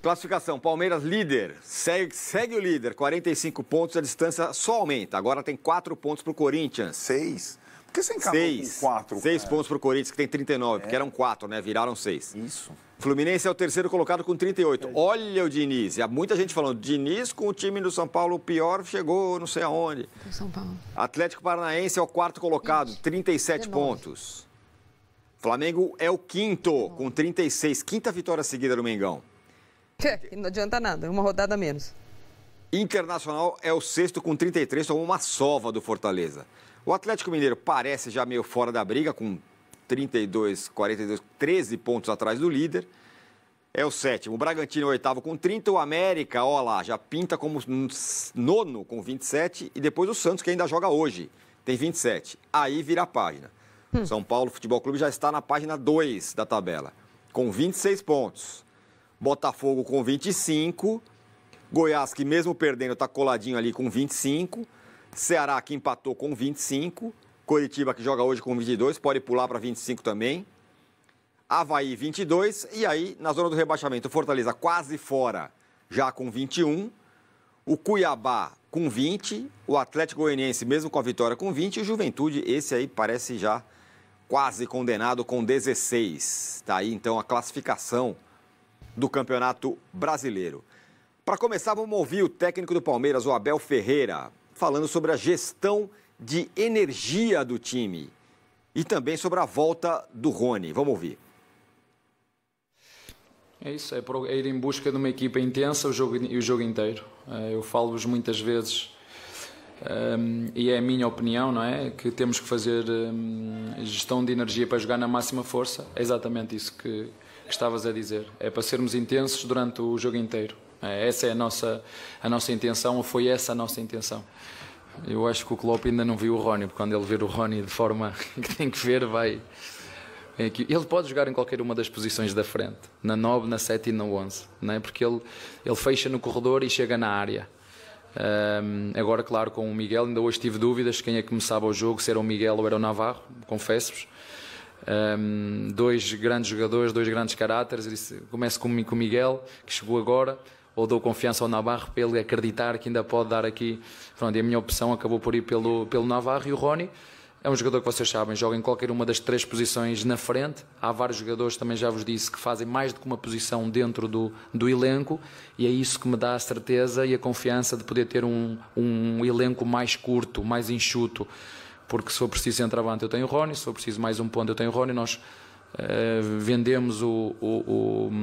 Classificação, Palmeiras líder, segue o líder, 45 pontos, a distância só aumenta. Agora tem 4 pontos para o Corinthians. 6. Por que você encarou com 4? 6 pontos para o Corinthians, que tem 39, porque eram 4, né? Viraram 6. Isso. Fluminense é o terceiro colocado com 38. Olha o Diniz. E há muita gente falando, Diniz com o time do São Paulo, o pior, chegou não sei aonde. São Paulo. Atlético Paranaense é o quarto colocado, 37 pontos. Flamengo é o quinto, com 36. Quinta vitória seguida do Mengão. Não adianta nada, uma rodada a menos. Internacional é o sexto com 33, tomou uma sova do Fortaleza. O Atlético Mineiro parece já meio fora da briga, com 32, 42, 13 pontos atrás do líder. É o sétimo. O Bragantino é o oitavo com 30. O América, ó lá, já pinta como nono com 27. E depois o Santos, que ainda joga hoje, tem 27. Aí vira a página. São Paulo Futebol Clube já está na página 2 da tabela, com 26 pontos. Botafogo com 25. Goiás, que mesmo perdendo, está coladinho ali com 25. Ceará, que empatou com 25. Coritiba, que joga hoje com 22, pode pular para 25 também. Avaí, 22. E aí, na zona do rebaixamento, o Fortaleza quase fora, já com 21. O Cuiabá com 20. O Atlético Goianiense, mesmo com a vitória, com 20. E o Juventude, esse aí parece já quase condenado com 16. Está aí, então, a classificação do Campeonato Brasileiro. Para começar, vamos ouvir o técnico do Palmeiras, o Abel Ferreira, falando sobre a gestão de energia do time e também sobre a volta do Rony. Vamos ouvir. É isso, é ir em busca de uma equipa intensa o jogo inteiro. Eu falo-vos muitas vezes, e é a minha opinião, não é? Que temos que fazer gestão de energia para jogar na máxima força. É exatamente isso que estavas a dizer. É para sermos intensos durante o jogo inteiro. Essa é a nossa intenção, ou foi essa a nossa intenção. Eu acho que o Klopp ainda não viu o Rony, porque quando ele ver o Rony de forma que tem que ver, vai... Ele pode jogar em qualquer uma das posições da frente, na 9, na 7 e na 11, não é? Porque ele fecha no corredor e chega na área. Agora, claro, com o Miguel, ainda hoje tive dúvidas quem é que começava o jogo, se era o Miguel ou era o Navarro, confesso-vos. Dois grandes jogadores, dois grandes caráteres. Eu disse, começo com o Miguel, que chegou agora, ou dou confiança ao Navarro para ele acreditar que ainda pode dar aqui. Pronto, e a minha opção acabou por ir pelo Navarro. E o Rony é um jogador que vocês sabem, joga em qualquer uma das 3 posições na frente. Há vários jogadores, também já vos disse, que fazem mais do que uma posição dentro do elenco, e é isso que me dá a certeza e a confiança de poder ter um elenco mais curto, mais enxuto, porque se for preciso centroavante eu tenho o Rony, se for preciso mais um ponto eu tenho o Rony. Nós vendemos o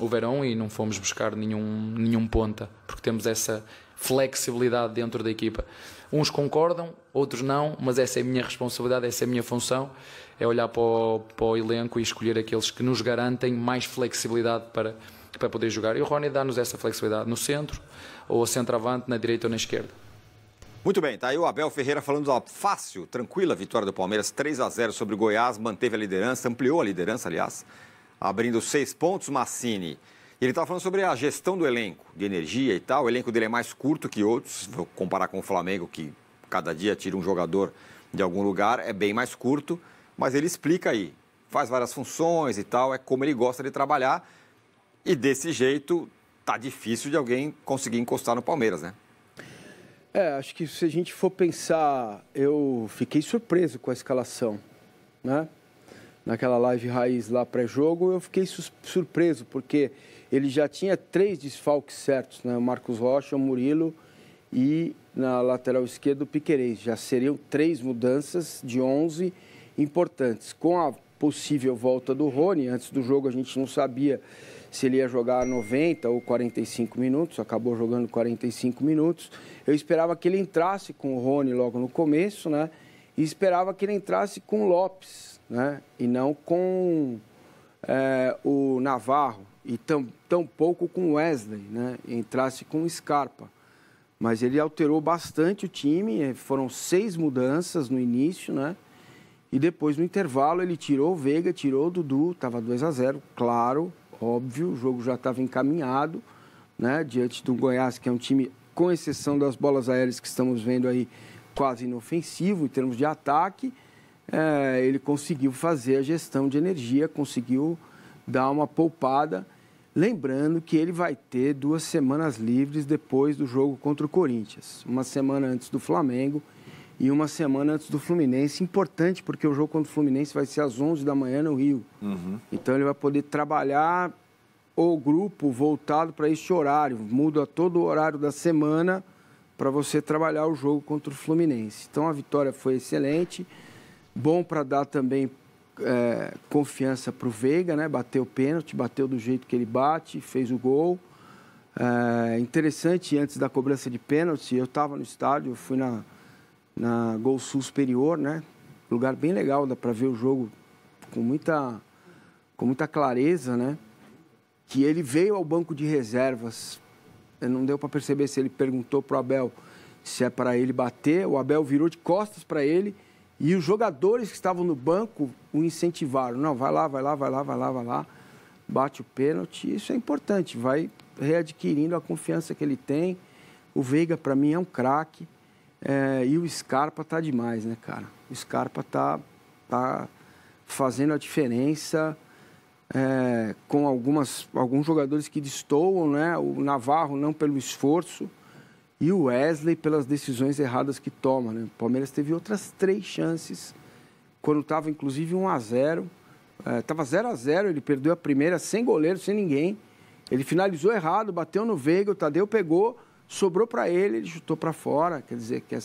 Verón e não fomos buscar nenhum ponta, porque temos essa flexibilidade dentro da equipa. Uns concordam, outros não, mas essa é a minha responsabilidade, essa é a minha função, é olhar para o elenco e escolher aqueles que nos garantem mais flexibilidade para poder jogar. E o Rony dá-nos essa flexibilidade no centro, ou centroavante, na direita ou na esquerda. Muito bem, tá aí o Abel Ferreira falando da fácil, tranquila vitória do Palmeiras, 3-0 sobre o Goiás, manteve a liderança, ampliou a liderança, aliás, abrindo 6 pontos, Massini. Ele estava falando sobre a gestão do elenco, de energia e tal. O elenco dele é mais curto que outros, vou comparar com o Flamengo, que cada dia tira um jogador de algum lugar, é bem mais curto, mas ele explica aí, faz várias funções e tal, é como ele gosta de trabalhar, e desse jeito tá difícil de alguém conseguir encostar no Palmeiras, né? Acho que se a gente for pensar, eu fiquei surpreso com a escalação, né? Naquela live raiz lá pré-jogo, eu fiquei surpreso, porque ele já tinha 3 desfalques certos, né? O Marcos Rocha, o Murilo e na lateral esquerda o Piquerez. Já seriam 3 mudanças de 11 importantes. Com a possível volta do Rony, antes do jogo a gente não sabia se ele ia jogar 90 ou 45 minutos, acabou jogando 45 minutos. Eu esperava que ele entrasse com o Rony logo no começo, né? E esperava que ele entrasse com o Lopes, né? E não com o Navarro, e tão pouco com o Wesley, né? E entrasse com o Scarpa. Mas ele alterou bastante o time, foram 6 mudanças no início, né? E depois, no intervalo, ele tirou o Veiga, tirou o Dudu, estava 2-0, claro, óbvio, o jogo já estava encaminhado, né? Diante do Goiás, que é um time, com exceção das bolas aéreas que estamos vendo aí, quase inofensivo em termos de ataque, ele conseguiu fazer a gestão de energia, conseguiu dar uma poupada, Lembrando que ele vai ter 2 semanas livres depois do jogo contra o Corinthians. Uma semana antes do Flamengo e uma semana antes do Fluminense. Importante, porque o jogo contra o Fluminense vai ser às 11 da manhã no Rio. Então ele vai poder trabalhar o grupo voltado para esse horário. Muda todo o horário da semana para você trabalhar o jogo contra o Fluminense. Então a vitória foi excelente. Bom para dar também confiança para o Veiga, né? Bateu o pênalti, bateu do jeito que ele bate, fez o gol. Interessante, antes da cobrança de pênalti, eu estava no estádio, eu fui na Gol Sul Superior, né? Lugar bem legal, dá para ver o jogo com muita clareza, né? Que ele veio ao banco de reservas. Não deu para perceber se ele perguntou para o Abel se é para ele bater. O Abel virou de costas para ele e os jogadores que estavam no banco o incentivaram. Não, vai lá, bate o pênalti. Isso é importante, vai readquirindo a confiança que ele tem. O Veiga, para mim, é um craque. E o Scarpa tá demais, né, cara? O Scarpa tá fazendo a diferença com alguns jogadores que destoam, né? O Navarro não pelo esforço e o Wesley pelas decisões erradas que toma, né? O Palmeiras teve outras 3 chances, quando estava inclusive 1-0. Estava 0-0, ele perdeu a primeira sem goleiro, sem ninguém. Ele finalizou errado, bateu no Veiga, o Tadeu pegou, sobrou para ele chutou para fora. Quer dizer, que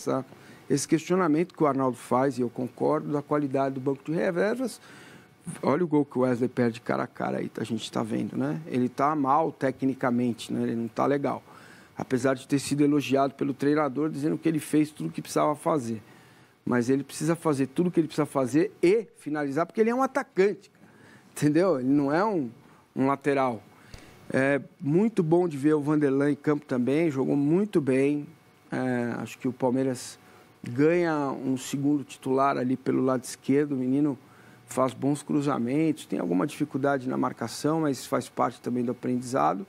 esse questionamento que o Arnaldo faz, e eu concordo, da qualidade do banco de reservas. Olha o gol que o Wesley perde cara a cara aí, a gente está vendo, né? Ele está mal tecnicamente, né? Ele não está legal. Apesar de ter sido elogiado pelo treinador, dizendo que ele fez tudo o que precisava fazer. Mas ele precisa fazer tudo o que ele precisa fazer e finalizar, porque ele é um atacante, entendeu? Ele não é um lateral. É muito bom de ver o Vanderlan em campo também, jogou muito bem. Acho que o Palmeiras ganha um segundo titular ali pelo lado esquerdo. O menino faz bons cruzamentos, tem alguma dificuldade na marcação, mas faz parte também do aprendizado.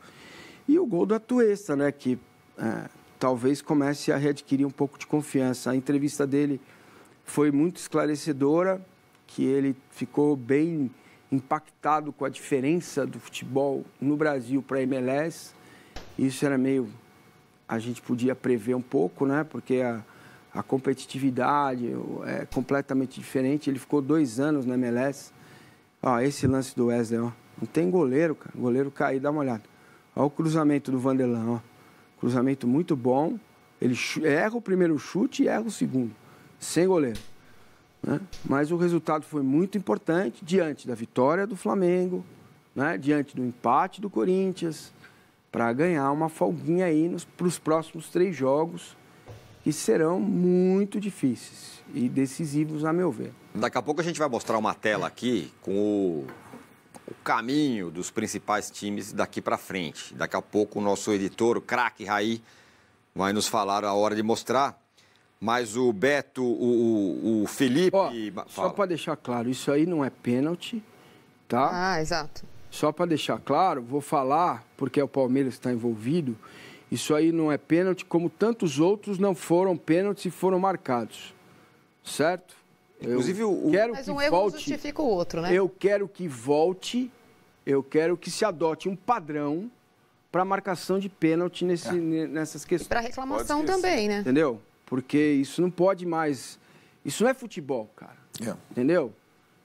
E o gol do Atuesta, né, que talvez comece a readquirir um pouco de confiança. A entrevista dele foi muito esclarecedora, que ele ficou bem impactado com a diferença do futebol no Brasil para a MLS. Isso era a gente podia prever um pouco, né, porque a competitividade é completamente diferente. Ele ficou 2 anos na MLS. Esse lance do Wesley, não tem goleiro, cara. O goleiro cai, dá uma olhada. Olha o cruzamento do Vanderlan, cruzamento muito bom. Ele erra o primeiro chute e erra o segundo, sem goleiro, né? Mas o resultado foi muito importante diante da vitória do Flamengo, né? Diante do empate do Corinthians, para ganhar uma folguinha aí para os próximos 3 jogos, que serão muito difíceis e decisivos, a meu ver. Daqui a pouco a gente vai mostrar uma tela aqui com o caminho dos principais times daqui para frente. Daqui a pouco o nosso editor, o craque Raí, vai nos falar a hora de mostrar. Mas o Beto, o Felipe... Só para deixar claro, isso aí não é pênalti, tá? Exato. Só para deixar claro, vou falar, porque é o Palmeiras que está envolvido, isso aí não é pênalti, como tantos outros não foram pênaltis e foram marcados, certo? Inclusive, mas um erro justifica o outro, né? Eu quero que volte, eu quero que se adote um padrão para marcação de pênalti nessas questões. E para reclamação também, né? Entendeu? Porque isso não pode mais... Isso não é futebol, cara. Entendeu?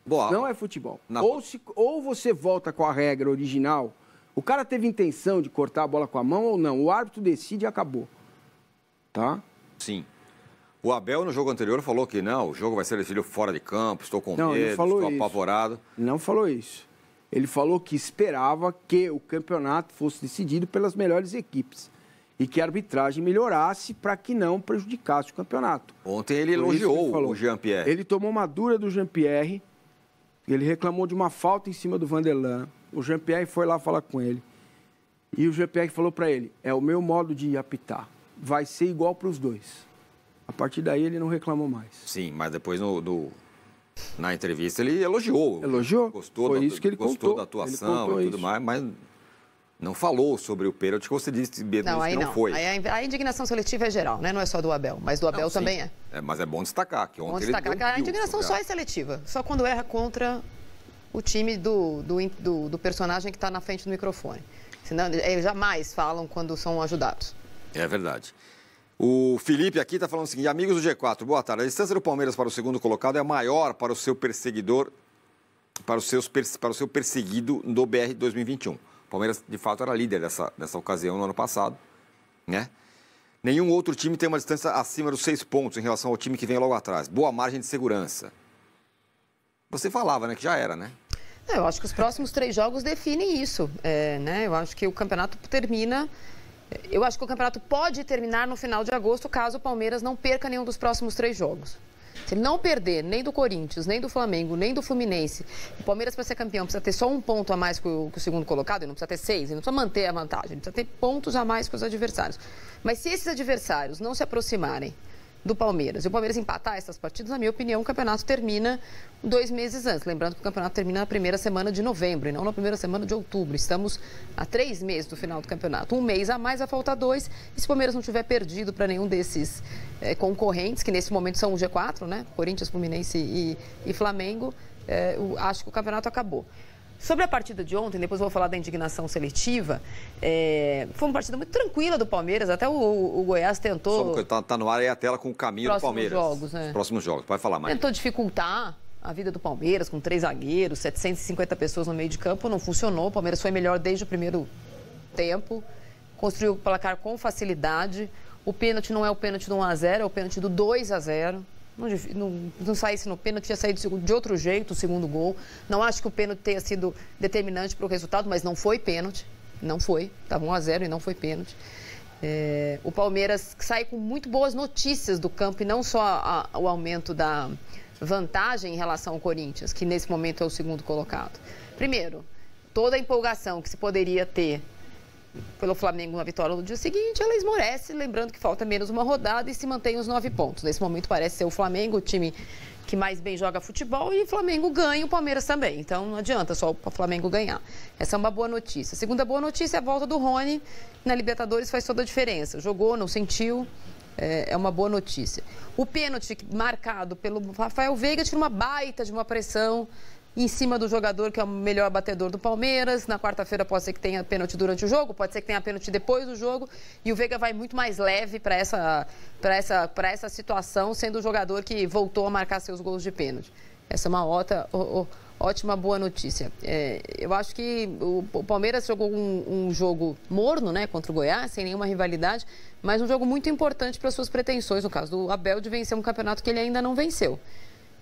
Boa. Não é futebol. Ou você volta com a regra original, o cara teve intenção de cortar a bola com a mão ou não, o árbitro decide e acabou. Tá? Sim. O Abel, no jogo anterior, falou que não, o jogo vai ser decidido fora de campo, estou com medo, estou apavorado. Não falou isso. Ele falou que esperava que o campeonato fosse decidido pelas melhores equipes e que a arbitragem melhorasse para que não prejudicasse o campeonato. Ontem ele elogiou o Jean-Pierre. Ele tomou uma dura do Jean-Pierre, ele reclamou de uma falta em cima do Vanderlan. O Jean-Pierre foi lá falar com ele. E o Jean-Pierre falou para ele, é o meu modo de apitar, vai ser igual para os dois. A partir daí ele não reclamou mais. Sim, mas depois na entrevista ele elogiou. Elogiou? Foi isso que ele contou. Gostou da atuação e tudo mais, mas não falou sobre o pênalti que você disse que não foi. A indignação seletiva é geral, né? Não é só do Abel, mas do Abel também é. Mas é bom destacar que ontem a indignação só é seletiva, só quando erra contra o time do personagem que está na frente do microfone. Senão, eles jamais falam quando são ajudados. É verdade. O Felipe aqui está falando o seguinte: amigos do G4, boa tarde. A distância do Palmeiras para o segundo colocado é maior para o seu perseguidor, para o seu perseguido no BR 2021. O Palmeiras, de fato, era líder dessa ocasião no ano passado, né? Nenhum outro time tem uma distância acima dos 6 pontos em relação ao time que vem logo atrás. Boa margem de segurança. Você falava, né, que já era, né? Eu acho que os próximos 3 jogos definem isso, né? Eu acho que o campeonato termina... Eu acho que o campeonato pode terminar no final de agosto, caso o Palmeiras não perca nenhum dos próximos 3 jogos. Se ele não perder nem do Corinthians, nem do Flamengo, nem do Fluminense, o Palmeiras, para ser campeão, precisa ter só 1 ponto a mais que o segundo colocado, ele não precisa ter 6, ele não precisa manter a vantagem, ele precisa ter pontos a mais que os adversários. Mas se esses adversários não se aproximarem do Palmeiras e o Palmeiras empatar essas partidas, na minha opinião, o campeonato termina 2 meses antes. Lembrando que o campeonato termina na primeira semana de novembro e não na primeira semana de outubro. Estamos a 3 meses do final do campeonato. 1 mês a mais, vai faltar 2. E se o Palmeiras não tiver perdido para nenhum desses concorrentes, que nesse momento são o G4, né? Corinthians, Fluminense e Flamengo, acho que o campeonato acabou. Sobre a partida de ontem, depois eu vou falar da indignação seletiva, foi uma partida muito tranquila do Palmeiras, até o Goiás tentou... Está no ar aí a tela com o caminho do Palmeiras. Jogos, né? Os próximos jogos, pode falar mais. Tentou dificultar a vida do Palmeiras com 3 zagueiros, 750 pessoas no meio de campo, não funcionou. O Palmeiras foi melhor desde o primeiro tempo, construiu o placar com facilidade. O pênalti não é o pênalti do 1-0, é o pênalti do 2-0. Não saísse no pênalti, tinha saído de outro jeito o segundo gol. Não acho que o pênalti tenha sido determinante para o resultado, mas não foi pênalti. Não foi. Estava 1-0 e não foi pênalti. O Palmeiras sai com muito boas notícias do campo e não só o aumento da vantagem em relação ao Corinthians, que nesse momento é o segundo colocado. Primeiro, toda a empolgação que se poderia ter pelo Flamengo na vitória no dia seguinte, ela esmorece, lembrando que falta menos uma rodada e se mantém os 9 pontos. Nesse momento parece ser o Flamengo o time que mais bem joga futebol e o Flamengo ganha, o Palmeiras também. Então não adianta só o Flamengo ganhar. Essa é uma boa notícia. A segunda boa notícia é a volta do Rony na Libertadores, faz toda a diferença. Jogou, não sentiu, é uma boa notícia. O pênalti marcado pelo Rafael Veiga tira uma baita de uma pressão em cima do jogador que é o melhor batedor do Palmeiras. Na quarta-feira pode ser que tenha pênalti durante o jogo, pode ser que tenha pênalti depois do jogo. E o Veiga vai muito mais leve para essa situação, sendo o jogador que voltou a marcar seus gols de pênalti. Essa é uma ótima, boa notícia. Eu acho que o Palmeiras jogou um jogo morno, né, contra o Goiás, sem nenhuma rivalidade, mas um jogo muito importante para suas pretensões, no caso do Abel, de vencer um campeonato que ele ainda não venceu.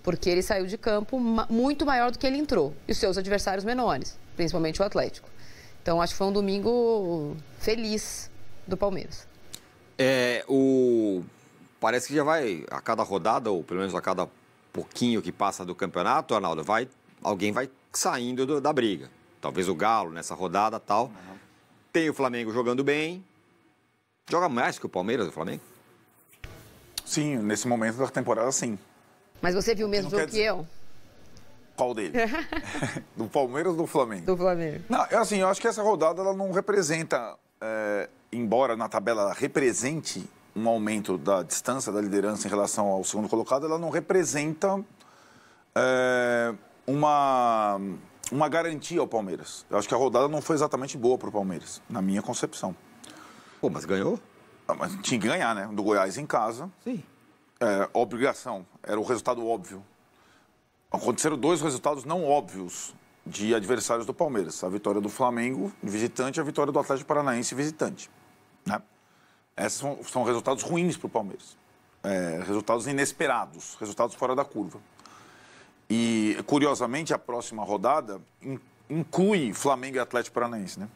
Porque ele saiu de campo muito maior do que ele entrou. E os seus adversários menores, principalmente o Atlético. Então, acho que foi um domingo feliz do Palmeiras. Parece que já vai, a cada rodada, ou pelo menos a cada pouquinho que passa do campeonato, Arnaldo, alguém vai saindo da briga. Talvez o Galo nessa rodada e tal. Tem o Flamengo jogando bem. Joga mais que o Palmeiras, o Flamengo? Sim, nesse momento da temporada, sim. Mas você viu o mesmo jogo que eu? Qual dele? Do Palmeiras ou do Flamengo? Do Flamengo. Não, eu acho que essa rodada ela não representa, embora na tabela ela represente um aumento da distância da liderança em relação ao segundo colocado, ela não representa uma garantia ao Palmeiras. Eu acho que a rodada não foi exatamente boa para o Palmeiras, na minha concepção. Pô, mas ganhou? Mas tinha que ganhar, né? Do Goiás em casa. Sim. Obrigação, era o resultado óbvio. Aconteceram 2 resultados não óbvios de adversários do Palmeiras. A vitória do Flamengo, visitante, e a vitória do Atlético Paranaense, visitante. Né? Esses são resultados ruins para o Palmeiras. Resultados inesperados, resultados fora da curva. E, curiosamente, a próxima rodada inclui Flamengo e Atlético Paranaense, né?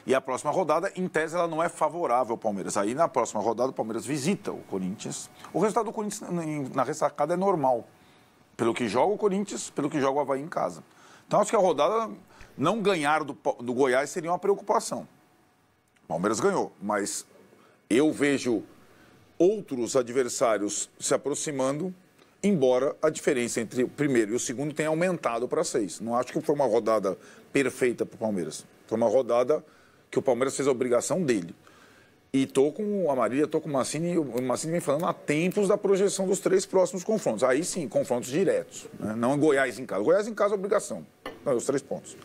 E a próxima rodada, em tese, ela não é favorável ao Palmeiras. Aí, na próxima rodada, o Palmeiras visita o Corinthians. O resultado do Corinthians na ressacada é normal. Pelo que joga o Corinthians, pelo que joga o Avaí em casa. Então, acho que a rodada, não ganhar do Goiás seria uma preocupação. O Palmeiras ganhou, mas eu vejo outros adversários se aproximando, embora a diferença entre o primeiro e o segundo tenha aumentado para 6. Não acho que foi uma rodada perfeita para o Palmeiras. Foi uma rodada que o Palmeiras fez a obrigação dele. E estou com a Marília, estou com o Massini, e o Massini vem falando há tempos da projeção dos 3 próximos confrontos. Aí sim, confrontos diretos, né? Não Goiás em casa. Goiás em casa é obrigação. Não, os 3 pontos.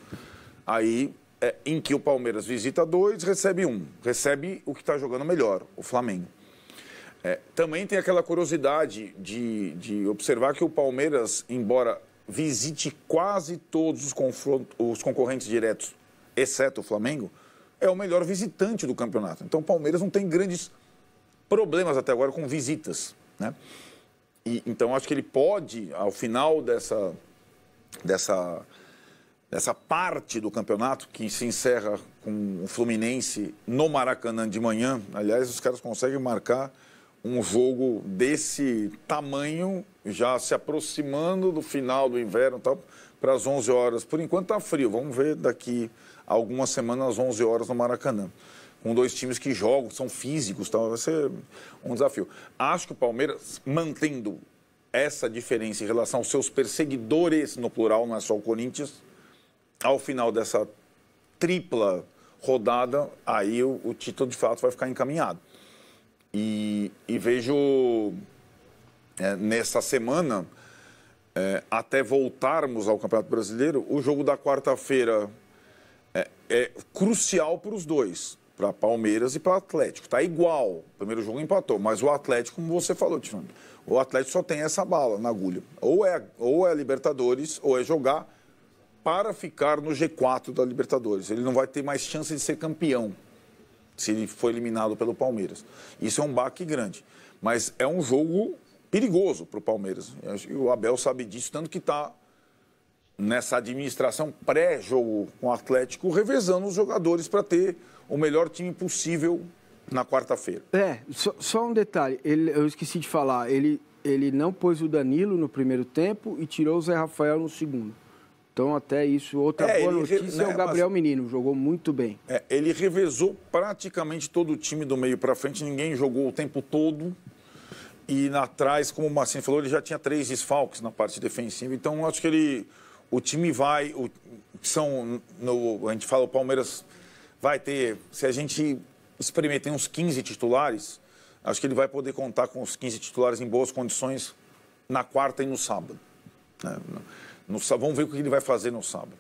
Aí, em que o Palmeiras visita 2, recebe 1. Recebe o que está jogando melhor, o Flamengo. Também tem aquela curiosidade de observar que o Palmeiras, embora visite quase todos os concorrentes diretos, exceto o Flamengo, é o melhor visitante do campeonato. Então o Palmeiras não tem grandes problemas até agora com visitas, né? Então acho que ele pode, ao final dessa parte do campeonato, que se encerra com o Fluminense no Maracanã de manhã, aliás, os caras conseguem marcar um jogo desse tamanho, já se aproximando do final do inverno, para as 11 horas. Por enquanto está frio, vamos ver daqui a algumas semanas às 11 horas no Maracanã. Com 2 times que jogam, são físicos, vai ser um desafio. Acho que o Palmeiras, mantendo essa diferença em relação aos seus perseguidores, no plural, não é só o Corinthians, ao final dessa tripla rodada, aí o título de fato vai ficar encaminhado. E vejo nessa semana, até voltarmos ao Campeonato Brasileiro, o jogo da quarta-feira é crucial para os dois, para Palmeiras e para o Atlético. Está igual, o primeiro jogo empatou, mas o Atlético, como você falou, Tifano, o Atlético só tem essa bala na agulha. Ou é Libertadores, ou é jogar para ficar no G4 da Libertadores. Ele não vai ter mais chance de ser campeão se ele for eliminado pelo Palmeiras. Isso é um baque grande. Mas é um jogo perigoso para o Palmeiras. E o Abel sabe disso, tanto que está nessa administração pré-jogo com o Atlético, revezando os jogadores para ter o melhor time possível na quarta-feira. Só um detalhe. Eu esqueci de falar. Ele não pôs o Danilo no primeiro tempo e tirou o Zé Rafael no segundo. Então, até isso, outra boa notícia é o Gabriel Menino, jogou muito bem. Ele revezou praticamente todo o time do meio para frente, ninguém jogou o tempo todo. E atrás, como o Marcinho falou, ele já tinha 3 desfalques na parte defensiva. Então, acho que o time vai... a gente fala, o Palmeiras vai ter... Se a gente experimentar uns 15 titulares, acho que ele vai poder contar com os 15 titulares em boas condições na quarta e no sábado. Vamos ver o que ele vai fazer no sábado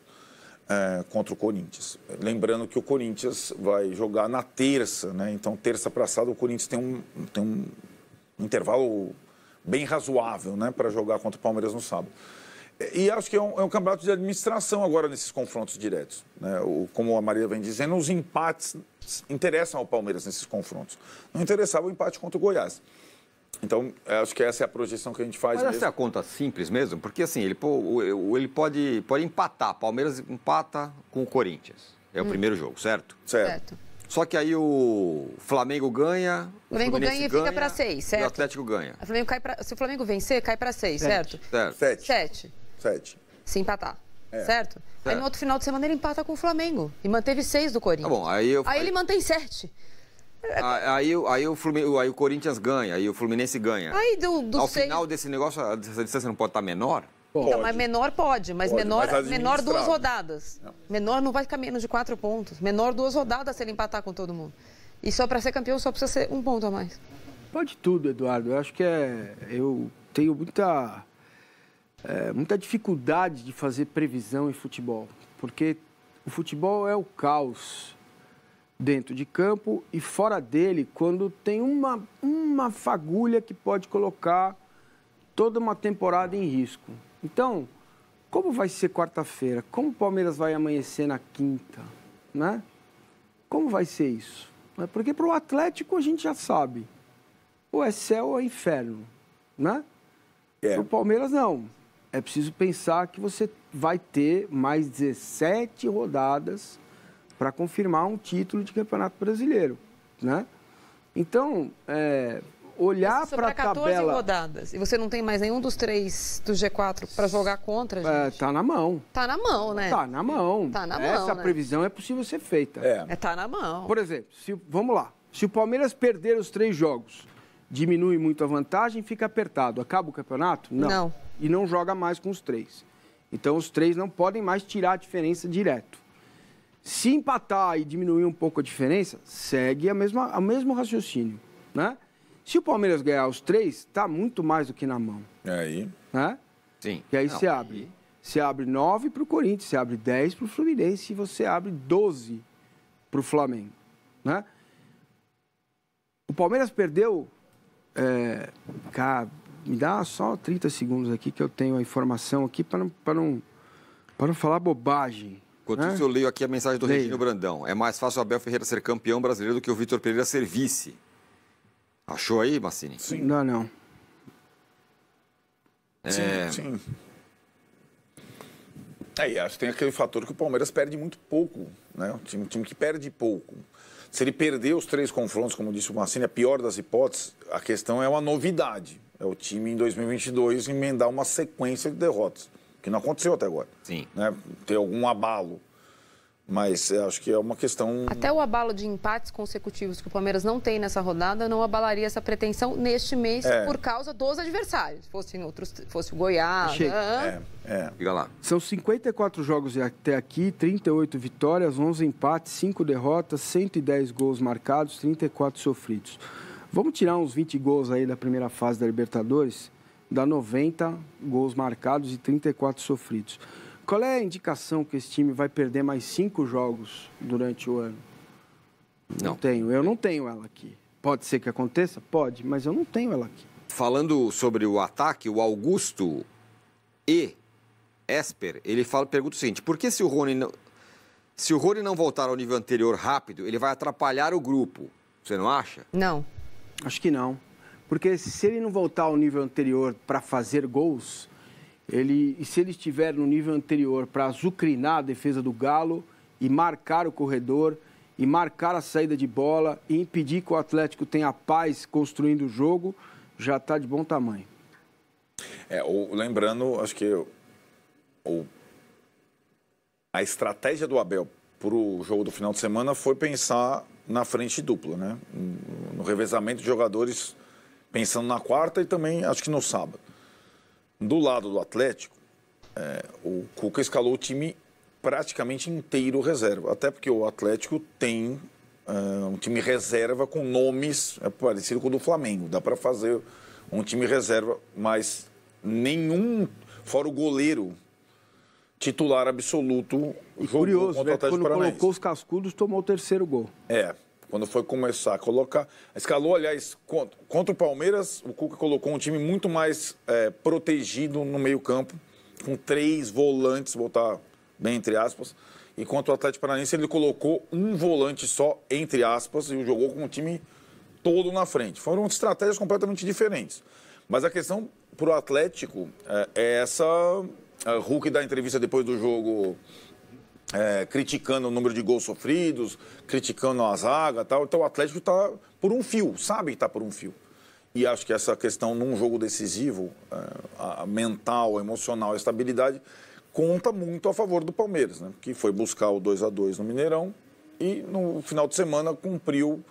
contra o Corinthians. Lembrando que o Corinthians vai jogar na terça, né? Então, terça para sábado, o Corinthians tem um intervalo bem razoável, né, para jogar contra o Palmeiras no sábado. E acho que é um campeonato de administração agora nesses confrontos diretos, né? Como a Maria vem dizendo, os empates interessam ao Palmeiras nesses confrontos. Não interessava o empate contra o Goiás. Então, acho que essa é a projeção que a gente faz. Mas essa é a conta simples mesmo? Porque, assim, ele pode empatar. Palmeiras empata com o Corinthians. É o primeiro jogo, certo? Certo. Só que aí o Flamengo ganha, o Flamengo ganha e fica para 6, certo? E o Atlético ganha. Se o Flamengo vencer, cai para 6, certo? Certo. 7. Se empatar, certo? Aí no outro final de semana ele empata com o Flamengo e manteve 6 do Corinthians. Tá bom, aí ele mantém 7. Aí o Corinthians ganha, aí o Fluminense ganha. Aí ao final desse negócio, essa distância não pode estar menor? Então, mas menor pode, mas menor 2 rodadas. Menor não vai ficar menos de 4 pontos. Menor 2 rodadas se ele empatar com todo mundo. E só para ser campeão só precisa ser 1 ponto a mais. Pode tudo, Eduardo. Eu acho que eu tenho muita dificuldade de fazer previsão em futebol. Porque o futebol é o caos dentro de campo e fora dele, quando tem uma fagulha que pode colocar toda uma temporada em risco. Então, como vai ser quarta-feira? Como o Palmeiras vai amanhecer na quinta? Né? Como vai ser isso? Porque para o Atlético a gente já sabe. Ou é céu ou é inferno. Né? Para o Palmeiras, não. É preciso pensar que você vai ter mais 17 rodadas para confirmar um título de Campeonato Brasileiro, né? Então, olhar para a tabela... 14 rodadas e você não tem mais nenhum dos 3 do G4 para jogar contra, gente? Tá na mão. Tá na mão, né? Tá na mão. Tá na mão, Essa previsão é possível ser feita. Tá na mão. Por exemplo, vamos lá. Se o Palmeiras perder os 3 jogos, diminui muito a vantagem, fica apertado. Acaba o campeonato? Não. E não joga mais com os 3. Então, os 3 não podem mais tirar a diferença direto. Se empatar e diminuir um pouco a diferença, segue o mesmo raciocínio, né? Se o Palmeiras ganhar os 3, está muito mais do que na mão. Aí? Né? Sim. E aí você abre você abre 9 para o Corinthians, você abre 10 para o Fluminense e você abre 12 para o Flamengo, né? O Palmeiras perdeu... cara, me dá só 30 segundos aqui que eu tenho a informação aqui para não falar bobagem. Enquanto isso, eu leio aqui a mensagem do Regino Brandão. É mais fácil o Abel Ferreira ser campeão brasileiro do que o Vitor Pereira ser vice. Achou aí, Massini? Sim. Não. Sim. E acho que tem aquele fator que o Palmeiras perde muito pouco, né? Um time que perde pouco. Se ele perder os 3 confrontos, como disse o Massini, a pior das hipóteses, a questão é uma novidade. É o time em 2022 emendar uma sequência de derrotas, que não aconteceu até agora. Sim. Né? Ter algum abalo. Mas acho que é uma questão... Até o abalo de empates consecutivos que o Palmeiras não tem nessa rodada não abalaria essa pretensão neste mês por causa dos adversários. Fosse o Goiás... Fica lá. São 54 jogos até aqui, 38 vitórias, 11 empates, 5 derrotas, 110 gols marcados, 34 sofridos. Vamos tirar uns 20 gols aí da primeira fase da Libertadores, dá 90 gols marcados e 34 sofridos. Qual é a indicação que esse time vai perder mais 5 jogos durante o ano? Eu não tenho ela aqui. Pode ser que aconteça? Pode, mas eu não tenho ela aqui. Falando sobre o ataque, o Augusto Esper, ele pergunta o seguinte: por que se o Rony não voltar ao nível anterior rápido, ele vai atrapalhar o grupo? Você não acha? Não. Acho que não. Porque se ele não voltar ao nível anterior para fazer gols... E se ele estiver no nível anterior para azucrinar a defesa do Galo e marcar o corredor, e marcar a saída de bola, e impedir que o Atlético tenha paz construindo o jogo, já está de bom tamanho. Lembrando, acho que a estratégia do Abel para o jogo do final de semana foi pensar na frente dupla, né? No revezamento de jogadores, pensando na quarta e também, acho que no sábado. Do lado do Atlético, o Cuca escalou o time praticamente inteiro reserva. Até porque o Atlético tem um time reserva com nomes parecido com o do Flamengo. Dá para fazer um time reserva, mas nenhum, fora o goleiro, titular absoluto, jogou curioso, contra o Atlético quando Paranaense. Colocou os cascudos, tomou o 3º gol. Quando foi começar a colocar... Escalou, aliás, contra o Palmeiras, o Cuca colocou um time muito mais protegido no meio-campo, com 3 volantes, botar bem entre aspas, e contra o Atlético Paranaense ele colocou um volante só, entre aspas, e jogou com o time todo na frente. Foram estratégias completamente diferentes. Mas a questão para o Atlético é essa... Hulk dá entrevista depois do jogo... criticando o número de gols sofridos, criticando a zaga e tal. Então o Atlético está por um fio, sabe que está por um fio. E acho que essa questão num jogo decisivo, a mental, a emocional, a estabilidade, conta muito a favor do Palmeiras, né? Que foi buscar o 2-2 no Mineirão e no final de semana cumpriu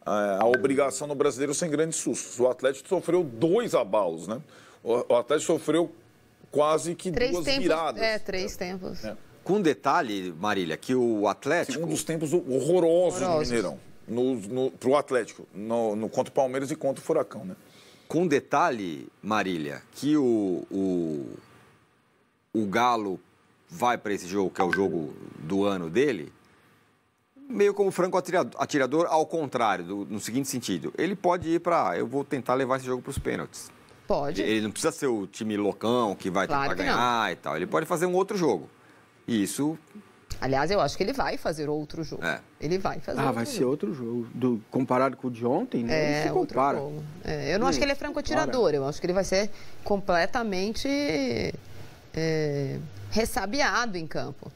a obrigação no Brasileiro sem grandes sustos. O Atlético sofreu 2 abalos, né? O Atlético sofreu quase que 2 viradas. 3 tempos. Com detalhe, Marília, que o Atlético... Um dos tempos horrorosos no Mineirão, para o Atlético, contra o Palmeiras e contra o Furacão, né? Com detalhe, Marília, que o Galo vai para esse jogo, que é o jogo do ano dele, meio como franco atirador, ao contrário, no seguinte sentido. Ele pode ir para... Eu vou tentar levar esse jogo para os pênaltis. Pode. Ele não precisa ser o time loucão que vai tentar ganhar e tal. Ele pode fazer um outro jogo. Isso... Aliás, eu acho que ele vai fazer outro jogo. Ele vai fazer outro jogo. Vai ser outro jogo. Comparado com o de ontem, né? Não se compara. Outro jogo. Eu não acho que ele é franco-atirador. Eu acho que ele vai ser completamente ressabiado em campo.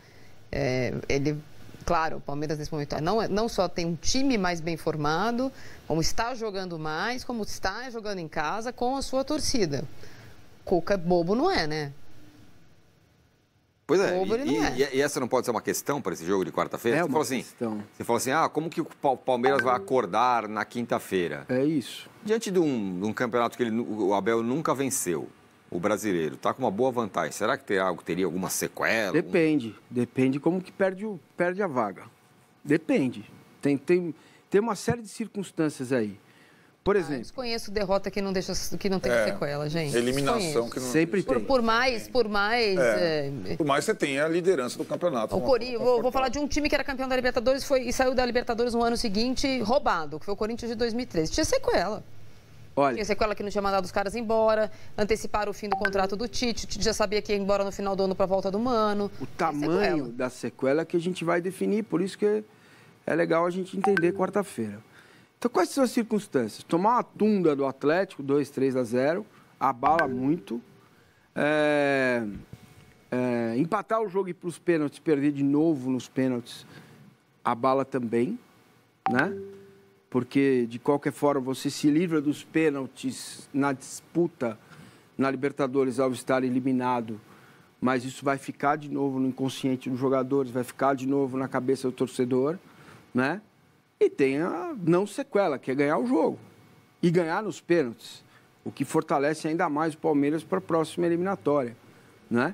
Claro, o Palmeiras nesse momento não só tem um time mais bem formado, como está jogando mais, como está jogando em casa com a sua torcida. Cuca bobo não é, né? Pois é, e essa não pode ser uma questão para esse jogo de quarta-feira? Você falou assim, como que o Palmeiras vai acordar na quinta-feira? É isso. Diante de um campeonato que o Abel nunca venceu, o brasileiro, está com uma boa vantagem, será que teria alguma sequela? Depende como que perde a vaga. Depende. Tem uma série de circunstâncias aí. Por exemplo. Desconheço derrota que não tem sequela, gente. Eliminação que não sempre tem. Por mais você tem a liderança do campeonato. O Corinthians, vou falar de um time que era campeão da Libertadores e saiu da Libertadores no ano seguinte roubado, que foi o Corinthians de 2013. Tinha sequela. Olha, Tinha sequela que não tinha mandado os caras embora, anteciparam o fim do contrato do Tite, o Tite já sabia que ia embora no final do ano para a volta do Mano. O tamanho da sequela que a gente vai definir, por isso que é legal a gente entender quarta-feira. Então, quais são as circunstâncias? Tomar uma tunda do Atlético, 2-3-0, abala muito. Empatar o jogo e ir para os pênaltis, perder de novo nos pênaltis, abala também, né? Porque, de qualquer forma, você se livra dos pênaltis na disputa na Libertadores ao estar eliminado, mas isso vai ficar de novo no inconsciente dos jogadores, vai ficar de novo na cabeça do torcedor, né? E tem a não sequela, que é ganhar o jogo. E ganhar nos pênaltis, o que fortalece ainda mais o Palmeiras para a próxima eliminatória, né?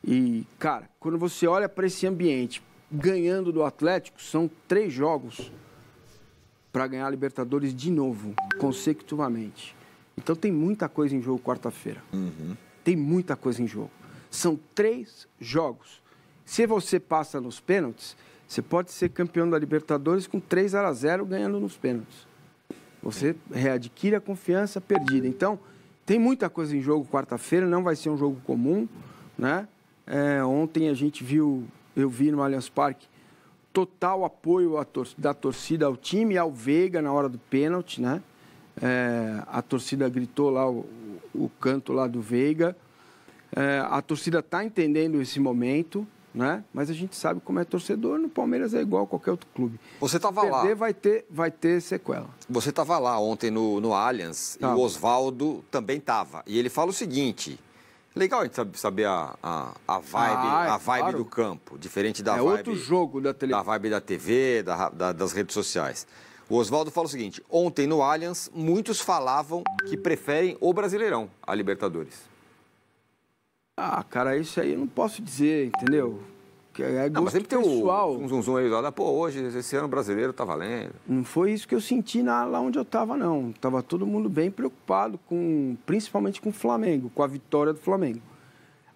E, cara, quando você olha para esse ambiente, ganhando do Atlético, são 3 jogos para ganhar a Libertadores de novo, consecutivamente. Então tem muita coisa em jogo quarta-feira. Tem muita coisa em jogo. São 3 jogos. Se você passa nos pênaltis, você pode ser campeão da Libertadores com 3-0 ganhando nos pênaltis. Você readquire a confiança perdida. Então, tem muita coisa em jogo quarta-feira, não vai ser um jogo comum, né? Ontem a gente eu vi no Allianz Parque, total apoio da torcida ao time e ao Veiga na hora do pênalti, né? A torcida gritou lá o canto lá do Veiga. A torcida está entendendo esse momento, né? Mas a gente sabe como é torcedor, no Palmeiras é igual a qualquer outro clube. Você estava lá. Vai ter sequela. Você estava lá ontem no Allianz e o Oswaldo também estava. E ele fala o seguinte: legal a gente saber a vibe, claro, do campo, diferente da vibe. É outro jogo da televisão. Da vibe da TV, das redes sociais. O Oswaldo fala o seguinte: ontem no Allianz, muitos falavam que preferem o Brasileirão a Libertadores. Cara, isso aí eu não posso dizer, entendeu? Que é gosto mas sempre pessoal. Tem um zum aí lá, hoje, esse ano brasileiro tá valendo. Não foi isso que eu senti lá onde eu estava, não. Tava todo mundo bem preocupado, principalmente com o Flamengo, com a vitória do Flamengo.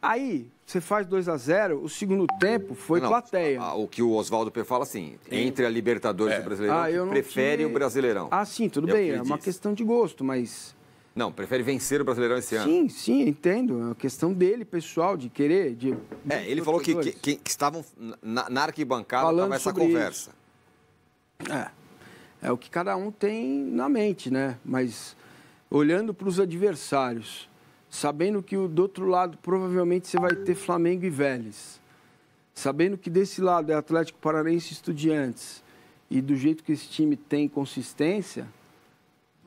Aí, você faz 2-0, o segundo tempo foi plateia. O que o Oswaldo fala assim, entre a Libertadores e o Brasileirão, prefere o Brasileirão. Sim, tudo bem, é uma questão de gosto, mas... Não, prefere vencer o Brasileirão esse ano. Sim, entendo. É uma questão dele, pessoal, de querer... Ele falou que estavam na arquibancada falando essa conversa. É o que cada um tem na mente, né? Mas olhando para os adversários, sabendo que do outro lado provavelmente você vai ter Flamengo e Vélez, sabendo que desse lado é Atlético Paranaense e Estudiantes, e do jeito que esse time tem consistência...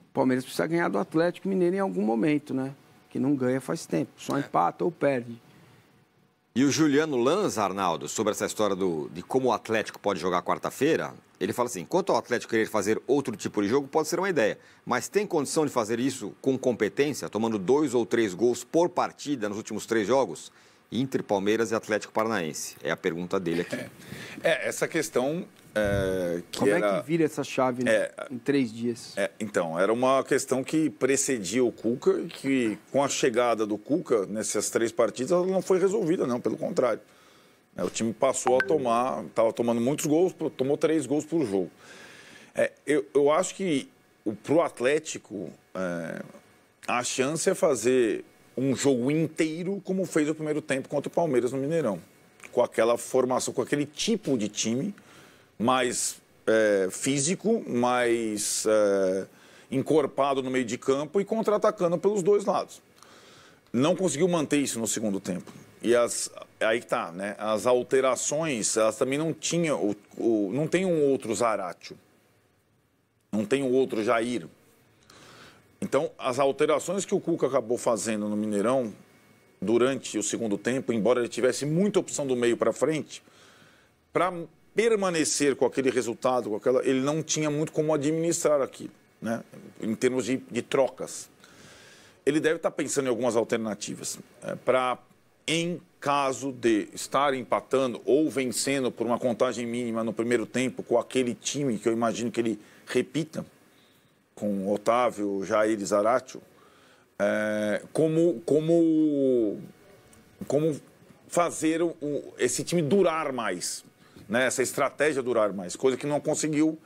O Palmeiras precisa ganhar do Atlético Mineiro em algum momento, né? Que não ganha faz tempo, só empata ou perde. E o Juliano Lanza, Arnaldo, sobre essa história de como o Atlético pode jogar quarta-feira, ele fala assim: quanto ao Atlético querer fazer outro tipo de jogo, pode ser uma ideia, mas tem condição de fazer isso com competência, tomando 2 ou 3 gols por partida nos últimos 3 jogos? Inter, Palmeiras e Atlético Paranaense. É a pergunta dele aqui. Essa questão... Como é que vira essa chave em 3 dias? Então, era uma questão que precedia o Cuca e que, com a chegada do Cuca nessas 3 partidas, ela não foi resolvida, não, pelo contrário. O time passou a estava tomando muitos gols, tomou 3 gols por jogo. Eu acho que para o Atlético, a chance é fazer um jogo inteiro como fez o primeiro tempo contra o Palmeiras no Mineirão. Com aquela formação, com aquele tipo de time mais físico, mais encorpado no meio de campo e contra-atacando pelos 2 lados. Não conseguiu manter isso no segundo tempo. E aí que tá, né? As alterações, elas também não tinham, não tem um outro Zaratio, não tem um outro Jair. Então, as alterações que o Cuca acabou fazendo no Mineirão durante o segundo tempo, embora ele tivesse muita opção do meio para frente, para permanecer com aquele resultado, ele não tinha muito como administrar aquilo, né? Em termos de trocas. Ele deve estar pensando em algumas alternativas para, em caso de estar empatando ou vencendo por uma contagem mínima no primeiro tempo com aquele time que eu imagino que ele repita, com Otávio, Jair e Zaratio, como fazer esse time durar mais, né? Essa estratégia durar mais, coisa que não conseguiu,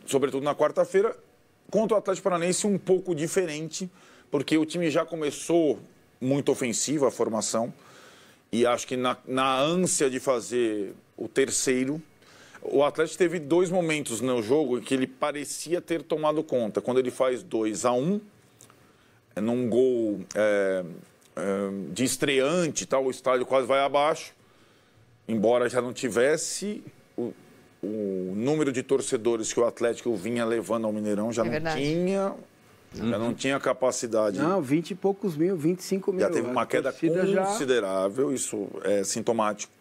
sobretudo na quarta-feira, contra o Atlético Paranaense um pouco diferente, porque o time já começou muito ofensivo, a formação, e acho que na ânsia de fazer o terceiro, o Atlético teve 2 momentos no jogo em que ele parecia ter tomado conta. Quando ele faz 2-1, num gol de estreante, tal, o estádio quase vai abaixo, embora já não tivesse o número de torcedores que o Atlético vinha levando ao Mineirão, já não tinha capacidade. Não, 20 e poucos mil, 25 mil. Já teve uma queda considerável, isso é sintomático.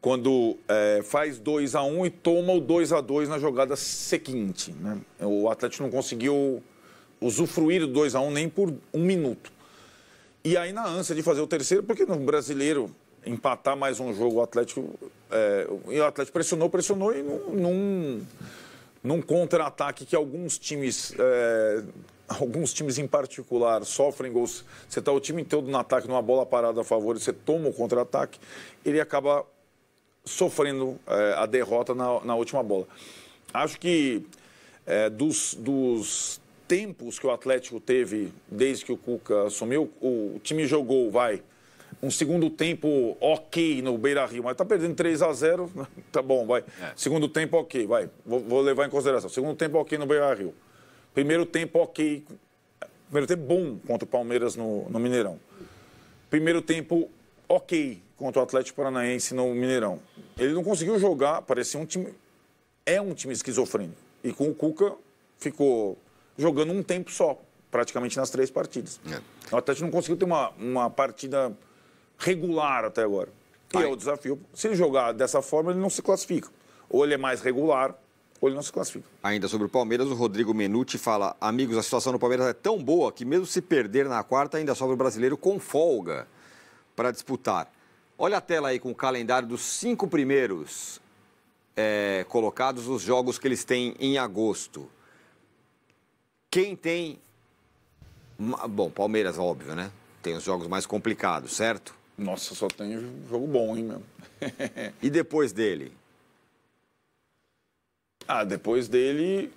Quando faz 2-1 e toma o 2-2 na jogada seguinte, né? O Atlético não conseguiu usufruir do 2-1 nem por 1 minuto. E aí, na ânsia de fazer o terceiro, porque no Brasileiro, empatar mais um jogo, o Atlético pressionou e num contra-ataque que alguns times em particular sofrem gols. Você está o time todo no ataque, numa bola parada a favor, e você toma o contra-ataque, ele acaba sofrendo a derrota na última bola. Acho que dos tempos que o Atlético teve desde que o Cuca assumiu, o time jogou, um segundo tempo ok no Beira-Rio, mas está perdendo 3-0, tá bom, vai. Segundo tempo ok, vai, vou levar em consideração. Segundo tempo ok no Beira-Rio. Primeiro tempo ok, primeiro tempo bom contra o Palmeiras no Mineirão. Primeiro tempo ok contra o Atlético Paranaense no Mineirão. Ele não conseguiu jogar, parecia um time esquizofrênico. E com o Cuca ficou jogando um tempo só, praticamente nas 3 partidas. O Atlético não conseguiu ter uma partida regular até agora. E é o desafio. Se ele jogar dessa forma, ele não se classifica. Ou ele é mais regular, ou ele não se classifica. Ainda sobre o Palmeiras, o Rodrigo Menuti fala: amigos, a situação do Palmeiras é tão boa que mesmo se perder na quarta, ainda sobra o brasileiro com folga para disputar. Olha a tela aí com o calendário dos 5 primeiros colocados, os jogos que eles têm em agosto. Quem tem... Bom, Palmeiras, óbvio, né? Tem os jogos mais complicados, certo? Nossa, só tem jogo bom, hein, meu? E depois dele? Depois dele...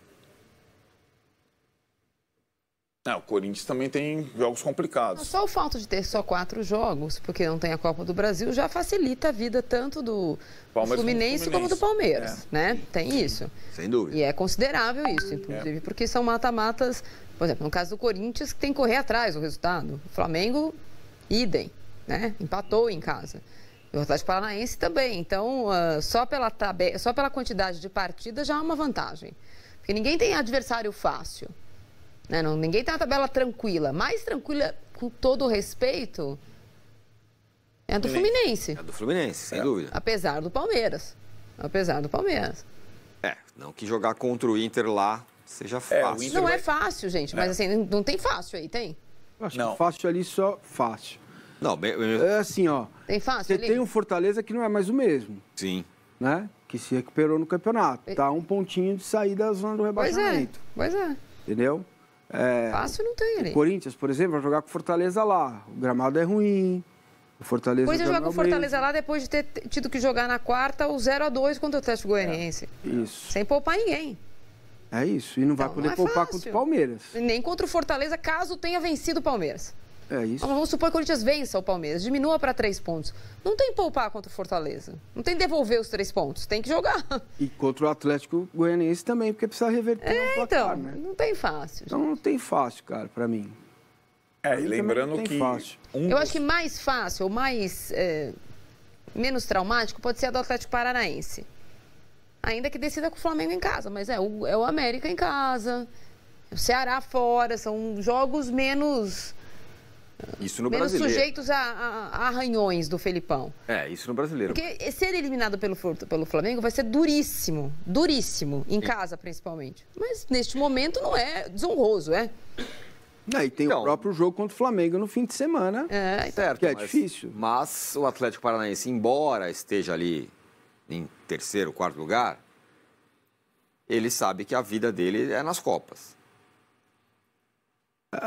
o Corinthians também tem jogos complicados. Só o fato de ter só 4 jogos, porque não tem a Copa do Brasil, já facilita a vida tanto do Fluminense como do Palmeiras, né? Tem isso. Sem dúvida. E é considerável isso, inclusive, porque são mata-matas, por exemplo, no caso do Corinthians, que tem que correr atrás do resultado. O Flamengo, idem, né? Empatou em casa. E o Atlético Paranaense também. Então, só pela quantidade de partidas já há uma vantagem. Porque ninguém tem adversário fácil. Né? Ninguém tem uma tabela tranquila. Mais tranquila, com todo o respeito, é a do Fluminense. É a do Fluminense, sem dúvida. Apesar do Palmeiras. Não que jogar contra o Inter lá seja fácil. Não é fácil, gente. Mas assim, não tem fácil aí, tem? Acho que fácil ali só fácil. Não, é assim, ó. Tem fácil Você ali? tem um Fortaleza que não é mais o mesmo. Sim. Né? Que se recuperou no campeonato. Tá um pontinho de sair da zona do rebaixamento. Pois é. Entendeu? Fácil não tem ali. O Corinthians, por exemplo, vai jogar com o Fortaleza lá. O gramado é ruim. O Fortaleza Depois de jogar com o Fortaleza lá, depois de ter tido que jogar na quarta o 0-2 contra o Atlético Goianiense. Isso. Sem poupar ninguém. É isso. E não vai poder poupar contra o Palmeiras. Nem contra o Fortaleza, caso tenha vencido o Palmeiras. É isso. Vamos supor que o Corinthians vença o Palmeiras, diminua para 3 pontos. Não tem poupar contra o Fortaleza. Não tem devolver os 3 pontos. Tem que jogar. E contra o Atlético Goianiense também, porque precisa reverter o placar, né? Não tem fácil. Então não tem fácil, cara, pra mim. E lembrando que... Eu acho que mais fácil, ou menos traumático, pode ser a do Atlético Paranaense. Ainda que decida com o Flamengo em casa, mas é o América em casa, o Ceará fora, são jogos menos... Isso no menos brasileiro. Sujeitos a arranhões do Felipão. Isso no brasileiro. Porque ser eliminado pelo Flamengo vai ser duríssimo. Duríssimo. Em casa, principalmente. Mas, neste momento, não é desonroso, E tem o próprio jogo contra o Flamengo no fim de semana. Certo. Que é difícil. Mas o Atlético Paranaense, embora esteja ali em 3º, 4º lugar, ele sabe que a vida dele é nas Copas.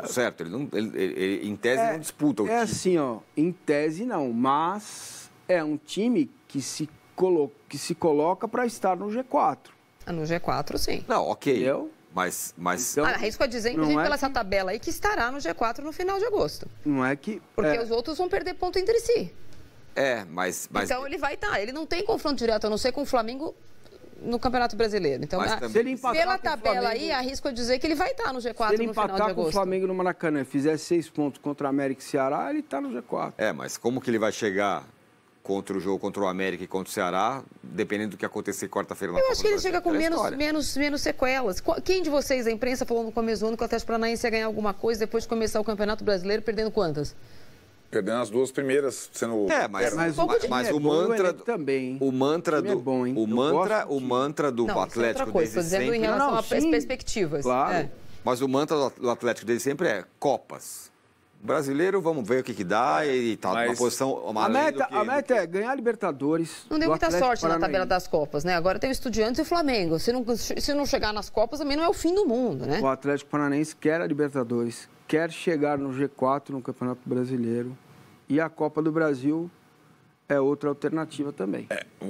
certo? Ele em tese, não disputa o time. É assim, ó, em tese não, mas é um time que se coloca para estar no G4. No G4, sim. Não, ok. Entendeu? Mas Então, arrisco a dizer, inclusive, pela essa tabela aí, que estará no G4 no final de agosto. Não é que... Porque os outros vão perder ponto entre si. Mas... Então ele vai estar. Ele não tem confronto direto, a não ser com o Flamengo no Campeonato Brasileiro. Então, se ele empatar pela com tabela Flamengo, aí, arrisco a dizer que ele vai estar no G4 no final de agosto. Se ele empatar com o Flamengo no Maracanã e fizer 6 pontos contra a América e Ceará, ele está no G4. Mas como que ele vai chegar contra o jogo contra o América e contra o Ceará, dependendo do que acontecer quarta-feira na Copa do Brasil? Eu acho que ele chega com menos sequelas. Quem de vocês, da imprensa, falou no começo do ano que o Atlético Paranaense ia ganhar alguma coisa depois de começar o Campeonato Brasileiro, perdendo quantas? Perdendo as 2 primeiras, sendo... Mas o mantra... também. O mantra do... É bom, hein? O mantra do Atlético desde sempre... Estou dizendo em relação às perspectivas. Claro. Mas o mantra do Atlético desde sempre é Copas. Brasileiro, vamos ver o que dá e está numa posição... A meta é ganhar a Libertadores. Não deu muita sorte na tabela das Copas, né? Agora tem o Estudiantes e o Flamengo. Se não chegar nas Copas, também não é o fim do mundo, né? O Atlético Paranaense quer a Libertadores, quer chegar no G4 no Campeonato Brasileiro. E a Copa do Brasil é outra alternativa também.